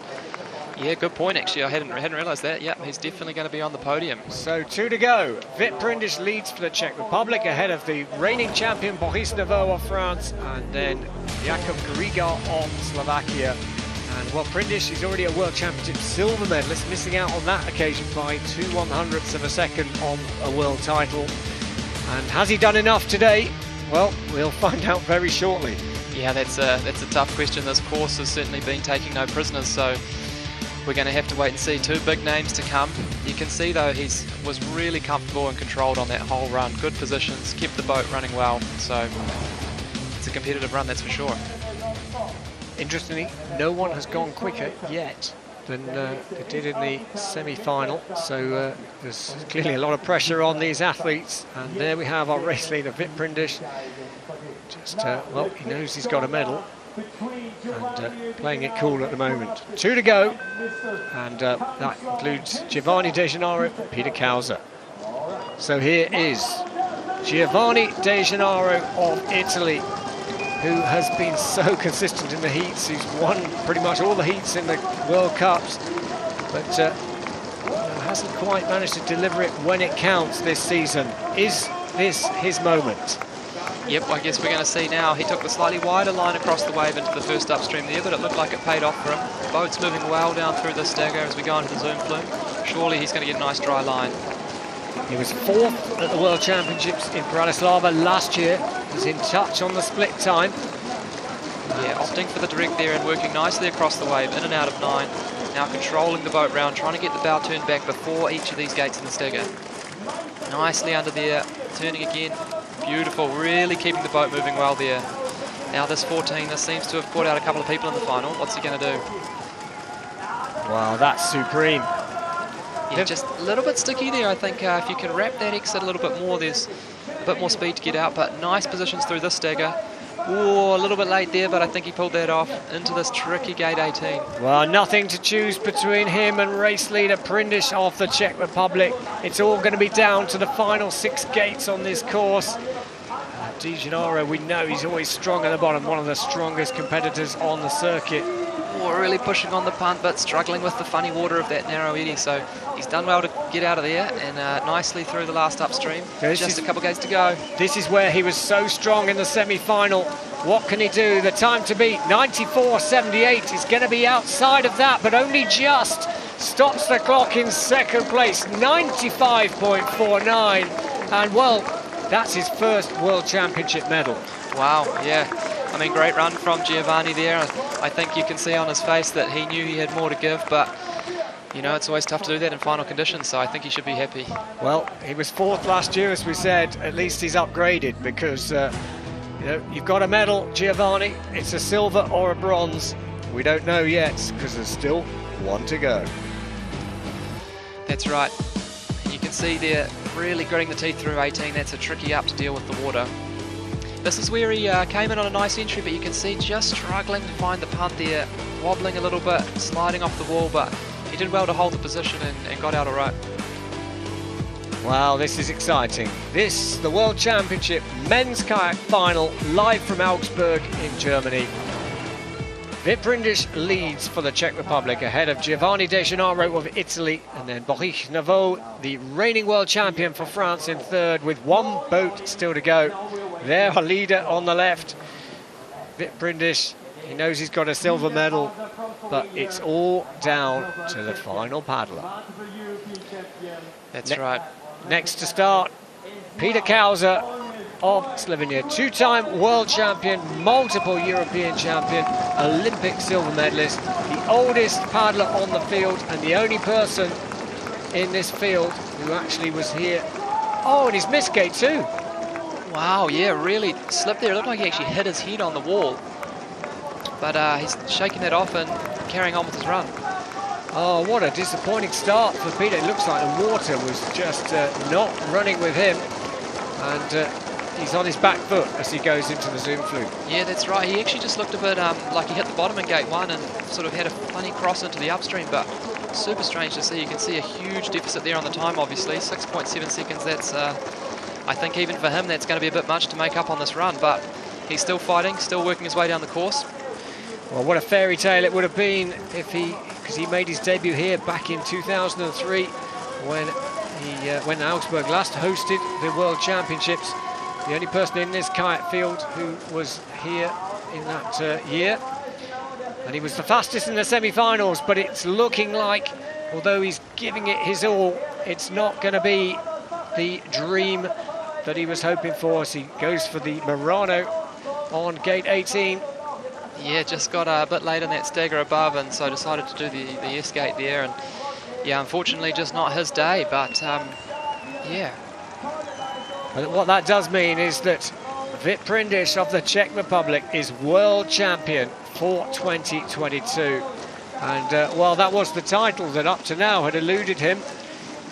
Speaker 7: Yeah, good point, actually. I hadn't realised that. Yep, he's definitely going to be on the podium.
Speaker 1: So 2 to go. Prindis leads for the Czech Republic ahead of the reigning champion Boris Nouveau of France and then Jakub Grigar of Slovakia. And well, Prindis is already a World Championship silver medalist, missing out on that occasion by 2/100ths of a second on a world title. And has he done enough today? Well, we'll find out very shortly.
Speaker 7: Yeah, that's a tough question. This course has certainly been taking no prisoners, so we're going to have to wait and see. 2 big names to come. You can see though was really comfortable and controlled on that whole run. Good positions, kept the boat running well. So it's a competitive run, that's for sure.
Speaker 1: Interestingly, no one has gone quicker yet than they did in the semi-final. So there's clearly a lot of pressure on these athletes. And there we have our race leader, Prindis. Just, well, he knows he's got a medal. And playing it cool at the moment. 2 to go, and that includes Giovanni De Gennaro, Peter Kauzer. So here is Giovanni De Gennaro of Italy, who has been so consistent in the heats. He's won pretty much all the heats in the World Cups, but hasn't quite managed to deliver it when it counts this season. Is this his moment?
Speaker 7: Yep, I guess we're going to see now. He took the slightly wider line across the wave into the first upstream there, but it looked like it paid off for him. The boat's moving well down through the stagger as we go into the zoom flume. Surely he's going to get a nice dry line.
Speaker 1: He was 4th at the World Championships in Bratislava last year. He's in touch on the split time.
Speaker 7: Yeah, opting for the direct there and working nicely across the wave, in and out of 9. Now controlling the boat round, trying to get the bow turned back before each of these gates in the stagger. Nicely under there, turning again. Beautiful, really keeping the boat moving well there. Now this 14, this seems to have caught out a couple of people in the final. What's he going to do?
Speaker 1: Wow, that's supreme.
Speaker 7: Yeah, just a little bit sticky there, I think. If you can wrap that exit a little bit more, there's a bit more speed to get out, but nice positions through this stagger. Oh, a little bit late there, but I think he pulled that off into this tricky gate 18.
Speaker 1: Well, nothing to choose between him and race leader Prindis of the Czech Republic. It's all going to be down to the final 6 gates on this course. De Gennaro, we know he's always strong at the bottom, one of the strongest competitors on the circuit.
Speaker 7: Oh, really pushing on the punt, but struggling with the funny water of that narrow eddy. So he's done well to get out of there and nicely through the last upstream. Just a couple gates to go.
Speaker 1: This is where he was so strong in the semi-final. What can he do? The time to beat, 94.78. He's going to be outside of that, but only just. Stops the clock in second place, 95.49. And, well, that's his first World Championship medal.
Speaker 7: Wow, yeah. I mean, great run from Giovanni there. I think you can see on his face that he knew he had more to give, but, you know, it's always tough to do that in final conditions, so I think he should be happy.
Speaker 1: Well, he was 4th last year, as we said. At least he's upgraded because, you know, you've got a medal, Giovanni. It's a silver or a bronze. We don't know yet because there's still 1 to go.
Speaker 7: That's right. You can see there, really gritting the teeth through 18. That's a tricky up to deal with the water. This is where he came in on a nice entry, but you can see just struggling to find the punt there, wobbling a little bit, sliding off the wall, but he did well to hold the position and got out all right.
Speaker 1: Wow, this is exciting. This, the World Championship Men's Kayak Final, live from Augsburg in Germany. Prindis leads for the Czech Republic ahead of Giovanni De Gennaro of Italy, and then Boris Neveu, the reigning world champion for France, in third with one boat still to go. Their leader on the left, Prindis. He knows he's got a silver medal, but it's all down to the final paddler.
Speaker 7: That's right.
Speaker 1: Next to start, Peter Kauzer of Slovenia, two-time world champion, multiple European champion, Olympic silver medalist, the oldest paddler on the field and the only person in this field who actually was here. Oh, and he's missed gate 2.
Speaker 7: Wow, yeah, really slipped there. It looked like he actually hit his head on the wall. But he's shaking that off and carrying on with his run.
Speaker 1: Oh, what a disappointing start for Peter. It looks like the water was just not running with him. And he's on his back foot as he goes into the zoom fluke.
Speaker 7: Yeah, that's right. He actually just looked a bit like he hit the bottom in gate 1 and sort of had a funny cross into the upstream, but super strange to see. You can see a huge deficit there on the time, obviously. 6.7 seconds, that's, I think even for him, that's going to be a bit much to make up on this run, but he's still fighting, still working his way down the course.
Speaker 1: Well, what a fairy tale it would have been if because he made his debut here back in 2003 when Augsburg last hosted the World Championships. The only person in this kayak field who was here in that year. And he was the fastest in the semi-finals, but it's looking like, although he's giving it his all, it's not going to be the dream that he was hoping for as he goes for the Murano on gate 18.
Speaker 7: Yeah, just got a bit late in that stagger above, and so decided to do the S-gate there. And yeah, unfortunately, just not his day, but yeah.
Speaker 1: And what that does mean is that Prindis of the Czech Republic is world champion for 2022. And well, that was the title that up to now had eluded him.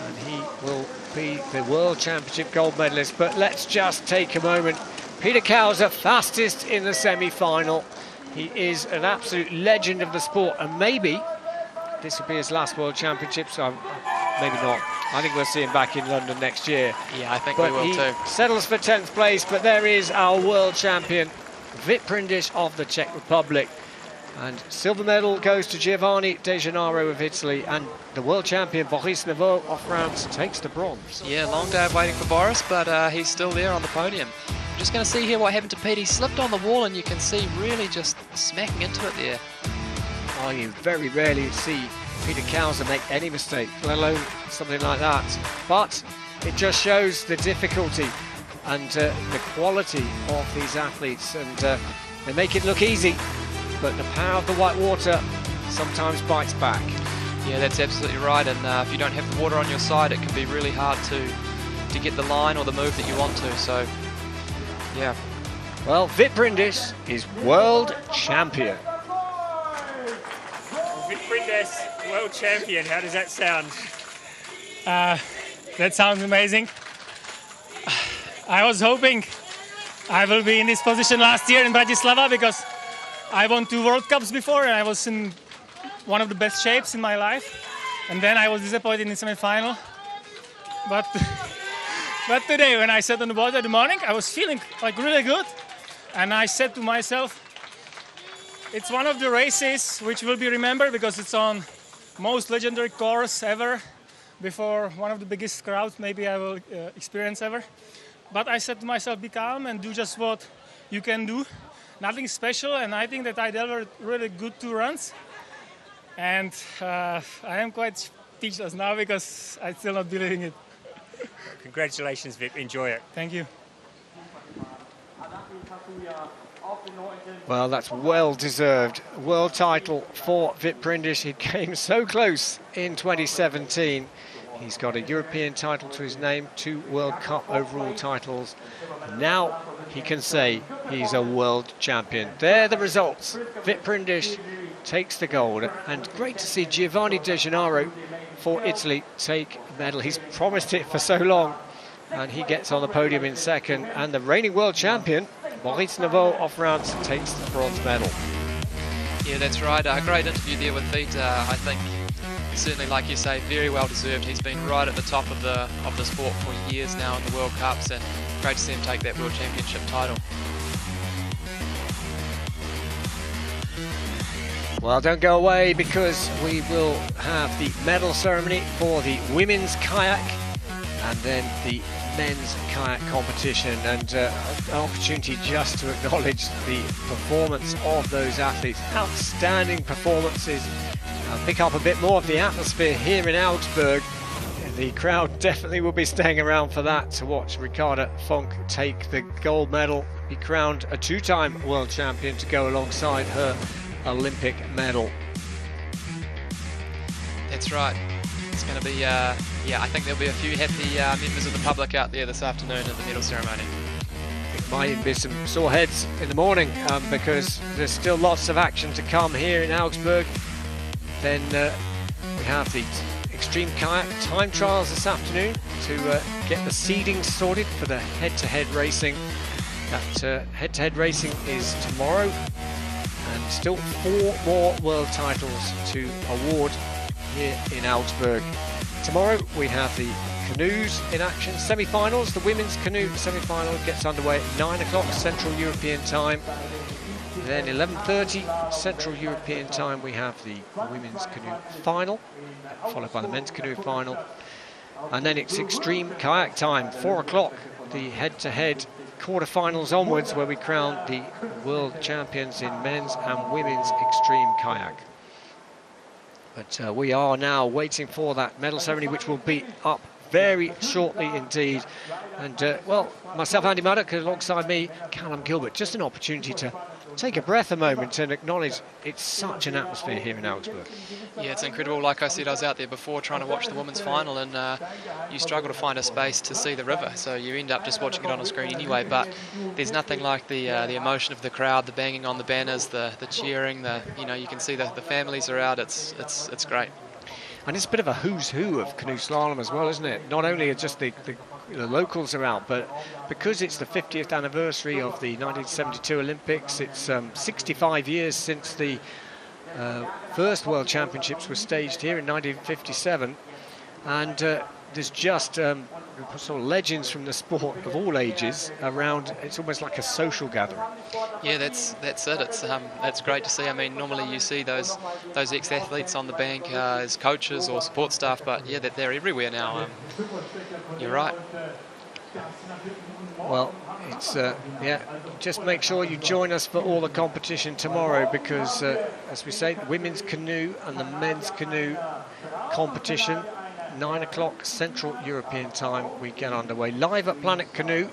Speaker 1: And he will be the World Championship gold medalist. But let's just take a moment. Peter Kauzer, fastest in the semi-final. He is an absolute legend of the sport, and maybe this will be his last World Championship, so maybe not. I think we'll see him back in London next year.
Speaker 7: Yeah, I think we will too.
Speaker 1: Settles for 10th place, but there is our world champion, Prindis of the Czech Republic. And silver medal goes to Giovanni De Gennaro of Italy, and the world champion, Boris Neveu of France, takes the bronze.
Speaker 7: Yeah, long day of waiting for Boris, but he's still there on the podium. Just going to see here what happened to Pete. He slipped on the wall, and you can see really just smacking into it there.
Speaker 1: Oh, you very rarely see Peter Kauzer make any mistake, let alone something like that. But it just shows the difficulty and the quality of these athletes, and they make it look easy, but the power of the white water sometimes bites back.
Speaker 7: Yeah, that's absolutely right, and if you don't have the water on your side, it can be really hard to get the line or the move that you want to, so yeah.
Speaker 1: Well, Prindis is world champion.
Speaker 5: Prindis, world champion, how does that sound?
Speaker 9: That sounds amazing. I was hoping I will be in this position last year in Bratislava because I won 2 World Cups before and I was in one of the best shapes in my life. And then I was disappointed in the semi-final. But today, when I sat on the board in the morning, I was feeling like really good. And I said to myself, it's one of the races which will be remembered because it's on most legendary course ever, before one of the biggest crowds maybe I will experience ever. But I said to myself, be calm and do just what you can do. Nothing special, and I think that I delivered really good 2 runs. And I am quite speechless now because I'm still not believing it.
Speaker 5: Congratulations, Vip. Enjoy it.
Speaker 9: Thank you.
Speaker 1: Well, that's well-deserved world title for Prindis. He came so close in 2017. He's got a European title to his name, 2 World Cup overall titles. Now he can say he's a world champion. There the results. Prindis takes the gold, and great to see Giovanni De Gennaro for Italy take a medal. He's promised it for so long, and he gets on the podium in second, and the reigning world champion, Boris Neveu of France, takes the bronze medal.
Speaker 7: Yeah, that's right. A great interview there with Pete. I think certainly, like you say, very well deserved. He's been right at the top of the sport for years now in the World Cups, and great to see him take that World Championship title.
Speaker 1: Well, don't go away, because we will have the medal ceremony for the women's kayak and then the men's kayak competition, and an opportunity just to acknowledge the performance of those athletes. Outstanding performances. Pick up a bit more of the atmosphere here in Augsburg. The crowd definitely will be staying around for that, to watch Ricarda Funk take the gold medal, be crowned a two-time world champion to go alongside her Olympic medal.
Speaker 7: That's right. It's going to be, yeah, I think there'll be a few happy members of the public out there this afternoon at the medal ceremony.
Speaker 1: It might even be some sore heads in the morning, because there's still lots of action to come here in Augsburg. Then we have the Extreme Kayak time trials this afternoon to get the seeding sorted for the head-to-head racing. That head-to-head racing is tomorrow, and still 4 more world titles to award here in Augsburg. Tomorrow we have the canoes in action, semi-finals. The women's canoe semi-final gets underway at 9 o'clock Central European time. Then 11:30 Central European time we have the women's canoe final, followed by the men's canoe final. And then it's Extreme Kayak time, 4 o'clock, the head-to-head quarterfinals onwards, where we crown the world champions in men's and women's Extreme Kayak. But we are now waiting for that medal ceremony, which will be up very shortly indeed. And well, myself, Andy Maddock, alongside me, Callum Gilbert. Just an opportunity to take a breath a moment and acknowledge it's such an atmosphere here in Augsburg.
Speaker 7: Yeah, it's incredible. Like I said, I was out there before trying to watch the women's final, and you struggle to find a space to see the river, so you end up just watching it on a screen anyway. But there's nothing like the emotion of the crowd, the banging on the banners, the cheering. You can see the families are out. It's great.
Speaker 1: And it's a bit of a who's who of canoe slalom as well, isn't it? Not only are just the locals are out, but because it's the 50th anniversary of the 1972 Olympics, it's 65 years since the first World Championships were staged here in 1957, and there's just sort of legends from the sport of all ages around. It's almost like a social gathering.
Speaker 7: Yeah, that's it. It's great to see. I mean, normally you see those ex-athletes on the bank as coaches or support staff, but yeah, they're everywhere now. You're right.
Speaker 1: Well, it's yeah. Just make sure you join us for all the competition tomorrow, because as we say, the women's canoe and the men's canoe competition, 9 o'clock Central European time, we get underway live at Planet Canoe,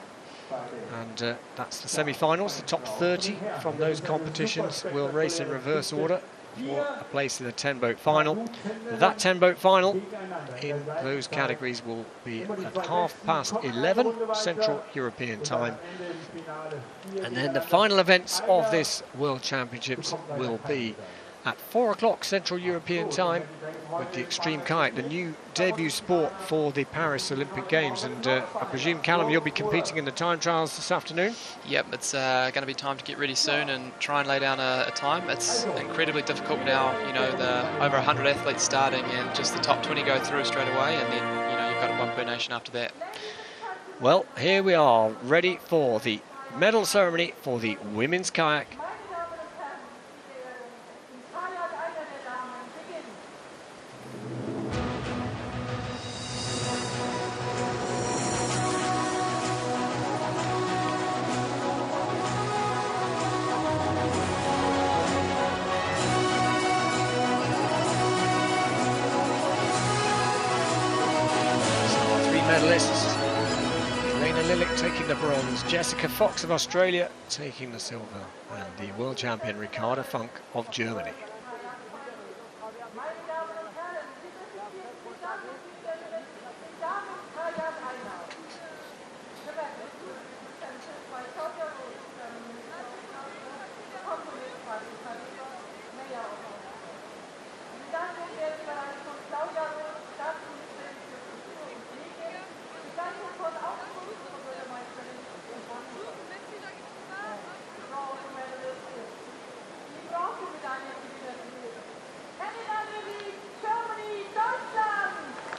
Speaker 1: and that's the semi-finals. The top 30 from those competitions will race in reverse order for a place in the 10-boat final. That 10-boat final in those categories will be at 11:30 Central European time, and then the final events of this World Championships will be at 4 o'clock Central European time with the Extreme Kayak, the new debut sport for the Paris Olympic Games. And I presume, Callum, you'll be competing in the time trials this afternoon?
Speaker 7: Yep, it's going to be time to get ready soon and try and lay down a time. It's incredibly difficult now, the over 100 athletes starting, and just the top 20 go through straight away, and then, you've got a one per nation after that.
Speaker 1: Well, here we are, ready for the medal ceremony for the women's kayak. Medalists, Lena Lillick taking the bronze, Jessica Fox of Australia taking the silver, and the world champion Ricarda Funk of Germany.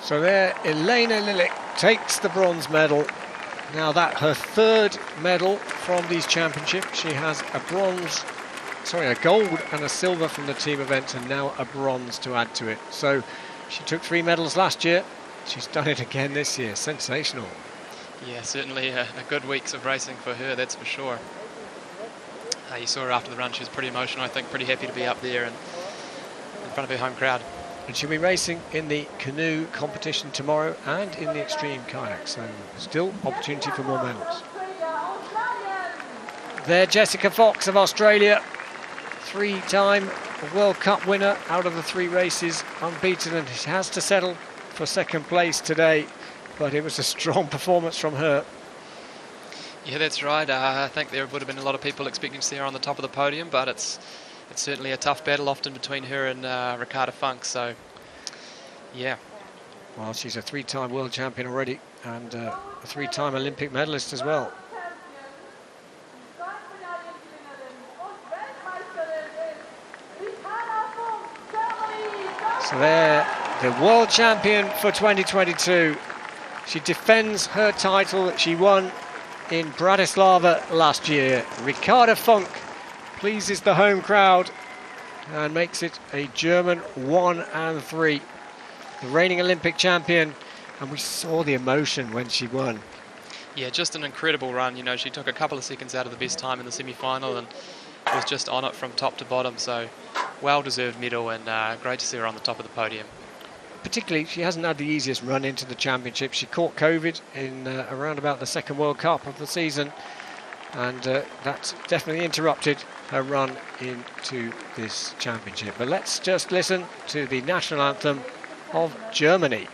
Speaker 1: So there, Elena Lillick takes the bronze medal. Now that her third medal from these championships. She has a bronze a gold and a silver from the team events, and now a bronze to add to it. So she took 3 medals last year. She's done it again this year. Sensational.
Speaker 7: Yeah, certainly a good weeks of racing for her, that's for sure. You saw her after the run, she was pretty emotional, I think, pretty happy to be up there and in front of her home crowd.
Speaker 1: And she'll be racing in the canoe competition tomorrow and in the extreme kayak, so still opportunity for more medals. There, Jessica Fox of Australia, 3-time World Cup winner out of the 3 races, unbeaten, and she has to settle for 2nd place today, but it was a strong performance from her.
Speaker 7: Yeah, that's right. I think there would have been a lot of people expecting to see her on the top of the podium, but it's certainly a tough battle often between her and Ricarda Funk, so yeah.
Speaker 1: Well, she's a 3-time world champion already, and a 3-time Olympic medalist as well. So there, the world champion for 2022. She defends her title that she won in Bratislava last year. Ricarda Funk pleases the home crowd and makes it a German 1 and 3. The reigning Olympic champion, and we saw the emotion when she won.
Speaker 7: Yeah, just an incredible run. You know, she took a couple of seconds out of the best time in the semi-final and was just on it from top to bottom, so well-deserved medal, and great to see her on the top of the podium.
Speaker 1: Particularly, she hasn't had the easiest run into the championship. She caught COVID in around about the 2nd World Cup of the season, and that's definitely interrupted her run into this championship. But let's just listen to the national anthem of Germany.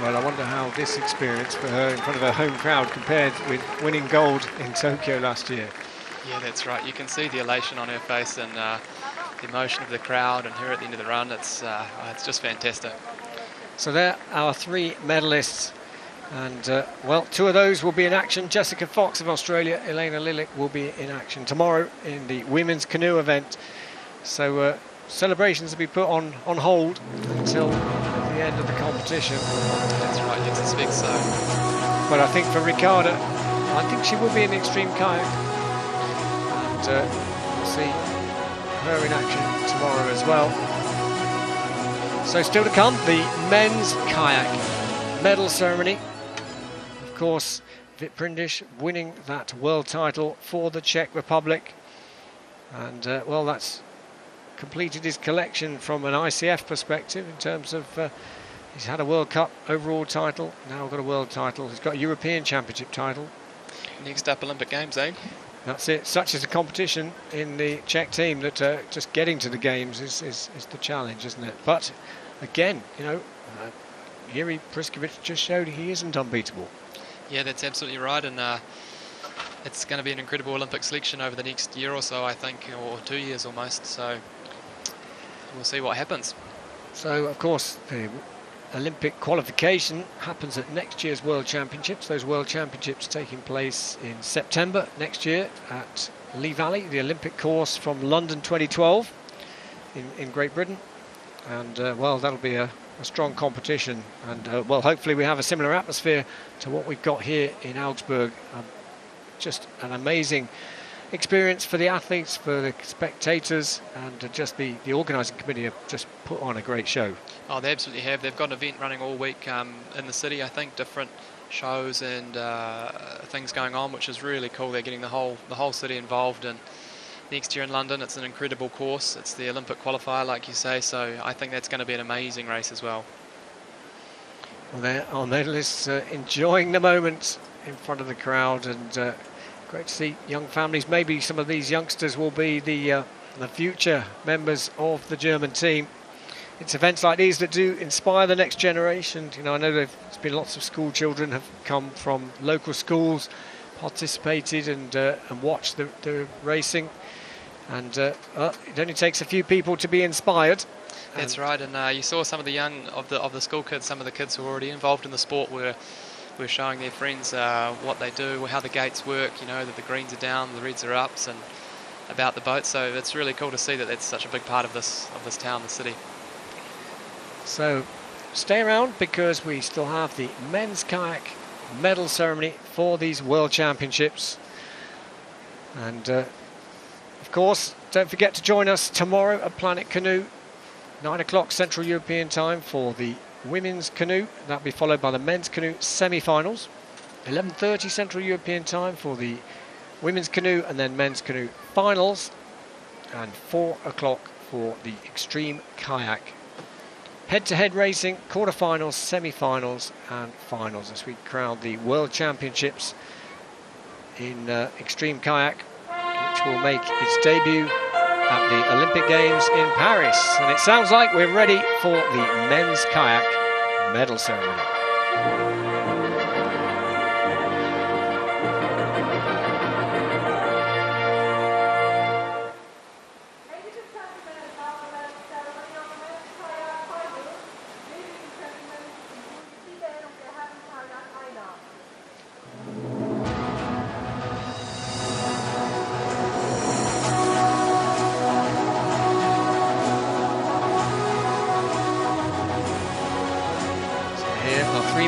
Speaker 1: Well, I wonder how this experience for her in front of her home crowd compared with winning gold in Tokyo last year.
Speaker 7: Yeah, that's right. You can see the elation on her face and the emotion of the crowd and her at the end of the run. It's just fantastic.
Speaker 1: So there are 3 medalists, and well, 2 of those will be in action. Jessica Fox of Australia, Elena Lillick will be in action tomorrow in the women's canoe event. So celebrations will be put on hold until the end of the competition.
Speaker 7: That's right, you'd suspect so.
Speaker 1: But I think for Ricarda, I think she will be in the extreme kayak, and we'll see her in action tomorrow as well. So still to come, the men's kayak medal ceremony. Of course, Prindis winning that world title for the Czech Republic, and well, that's completed his collection from an ICF perspective in terms of he's had a World Cup overall title, now got a world title, he's got a European Championship title.
Speaker 7: Next up, Olympic Games, eh?
Speaker 1: That's it. Such is the competition in the Czech team that just getting to the games is the challenge, isn't it? But again, you know, Yuri Priskovic just showed he isn't unbeatable.
Speaker 7: Yeah, that's absolutely right, and it's going to be an incredible Olympic selection over the next year or so, I think, or 2 years almost, so we'll see what happens.
Speaker 1: So, of course, the Olympic qualification happens at next year's World Championships. Those World Championships taking place in September next year at Lee Valley, the Olympic course from London 2012 in Great Britain. And well, that'll be a strong competition, and well, hopefully we have a similar atmosphere to what we've got here in Augsburg. Just an amazing experience for the athletes, for the spectators, and just the organising committee have just put on a great show.
Speaker 7: Oh, they absolutely have. They've got an event running all week in the city, I think, different shows and things going on, which is really cool. They're getting the whole city involved, and next year in London it's an incredible course. It's the Olympic qualifier, like you say, so I think that's going to be an amazing race as well.
Speaker 1: Well, there our medalists enjoying the moment in front of the crowd, and great to see young families. Maybe some of these youngsters will be the future members of the German team. It's events like these that do inspire the next generation. You know, I know there's been lots of school children have come from local schools, participated and watched the racing, and it only takes a few people to be inspired.
Speaker 7: That's right, and you saw some of the young of the school kids, some of the kids who are already involved in the sport were showing their friends what they do, how the gates work, you know, that the greens are down, the reds are ups, and about the boat. So it's really cool to see that that's such a big part of this town, the city.
Speaker 1: So stay around, because we still have the men's kayak medal ceremony for these World Championships. And of course, don't forget to join us tomorrow at Planet Canoe, 9 o'clock Central European time, for the women's canoe. That'll be followed by the men's canoe semi-finals. 11:30 Central European time for the women's canoe and then men's canoe finals. And 4 o'clock for the extreme kayak. Head-to-head racing, quarter-finals, semi-finals and finals, as we crown the World Championships in extreme kayak, which will make its debut at the Olympic Games in Paris. And it sounds like we're ready for the men's kayak medal ceremony.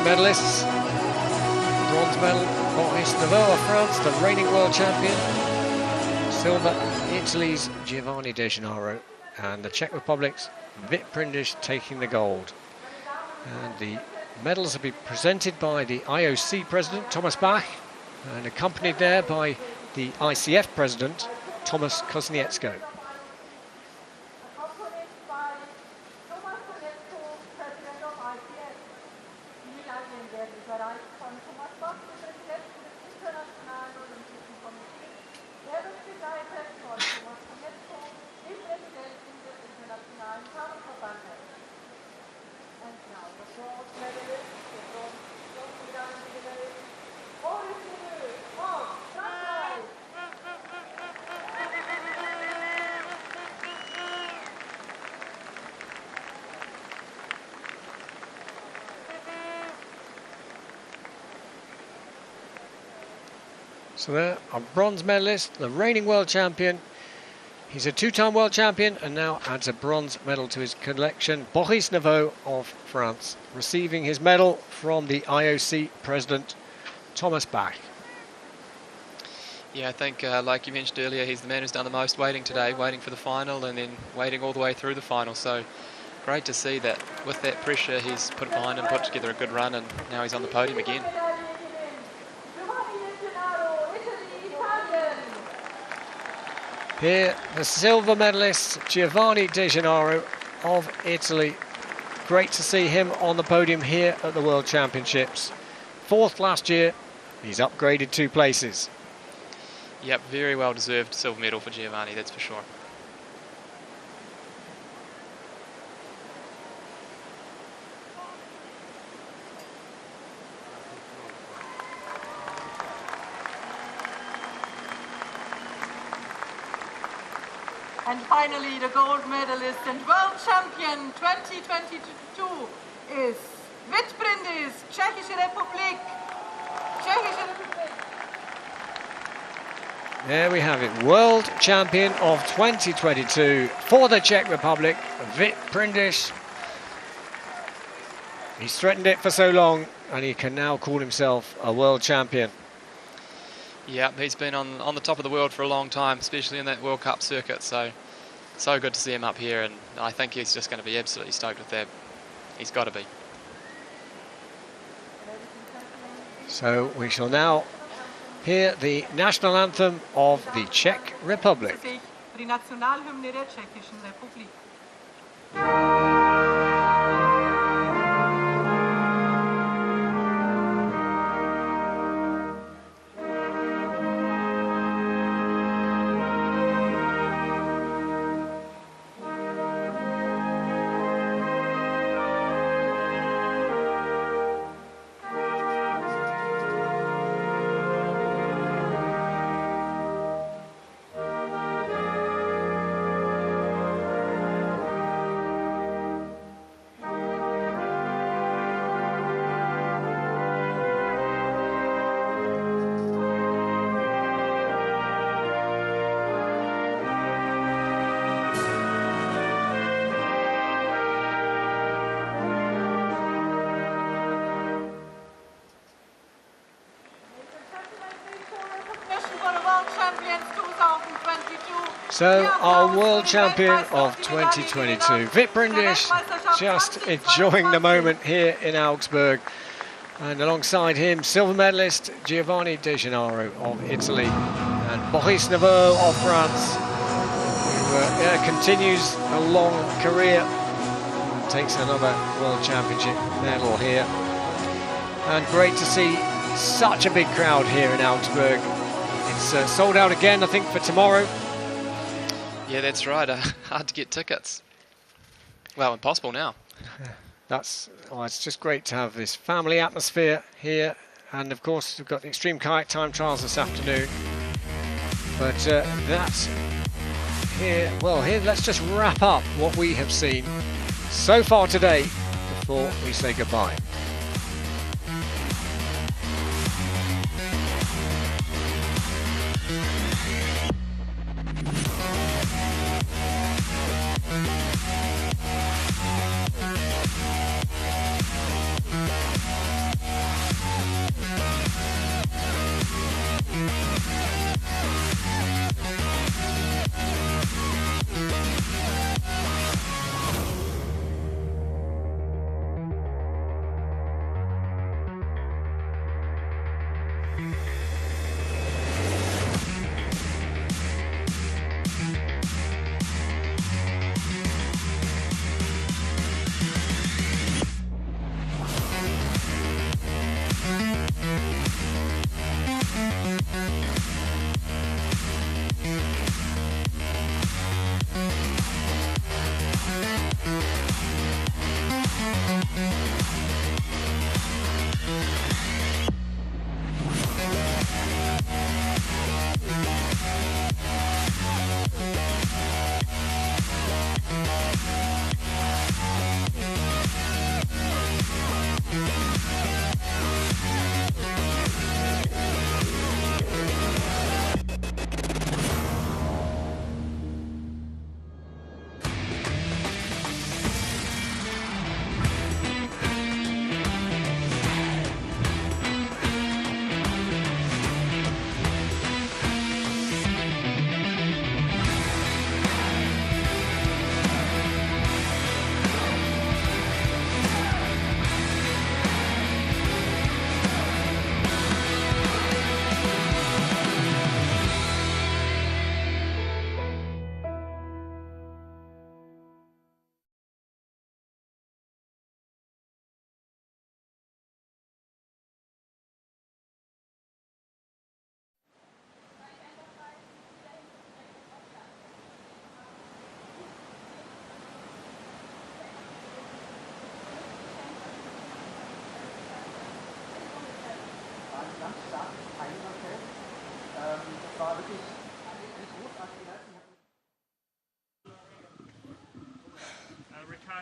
Speaker 1: Medalists. Bronze medal, Boris Nouveau of France, the reigning world champion. Silver, Italy's Giovanni De Gennaro, and the Czech Republic's Prindis taking the gold. And the medals will be presented by the IOC president, Thomas Bach, and accompanied there by the ICF president, Thomas Kosniecko. So there, our bronze medalist, the reigning world champion. He's a two-time world champion and now adds a bronze medal to his collection. Boris Nouveau of France, receiving his medal from the IOC president, Thomas Bach.
Speaker 7: Yeah, I think, like you mentioned earlier, he's the man who's done the most waiting today, waiting for the final and then waiting all the way through the final. So great to see that with that pressure, he's put it behind him, put together a good run, and now he's on the podium again.
Speaker 1: Here, the silver medalist, Giovanni De Gennaro of Italy. Great to see him on the podium here at the World Championships. Fourth last year, he's upgraded 2 places.
Speaker 7: Yep, very well deserved silver medal for Giovanni, that's for sure.
Speaker 10: And finally, the gold medalist and world champion 2022 ist mit Prindis, Czech Republic. Czech Republic.
Speaker 1: There we have it, world champion of 2022 for the Czech Republic, Vit Prindis. He's threatened it for so long, and he can now call himself a world champion.
Speaker 7: Yeah, he's been on the top of the world for a long time, especially in that World Cup circuit, so good to see him up here, and I think he's just going to be absolutely stoked with that. He's got to be.
Speaker 1: So we shall now hear the national anthem of the Czech Republic.
Speaker 10: Die Nationalhymne der Tschechischen Republik.
Speaker 1: So our world champion of 2022, Vit Prindis, just enjoying the moment here in Augsburg. And alongside him, silver medalist Giovanni De Gennaro of Italy and Boris Neveu of France, who continues a long career, takes another world championship medal here. And great to see such a big crowd here in Augsburg. It's sold out again, I think, for tomorrow.
Speaker 7: Yeah, that's right. Hard to get tickets. Well, impossible now.
Speaker 1: It's just great to have this family atmosphere here, and of course we've got the extreme kayak time trials this afternoon. But that's here. Well, here let's just wrap up what we have seen so far today before we say goodbye.
Speaker 11: War wirklich großartig.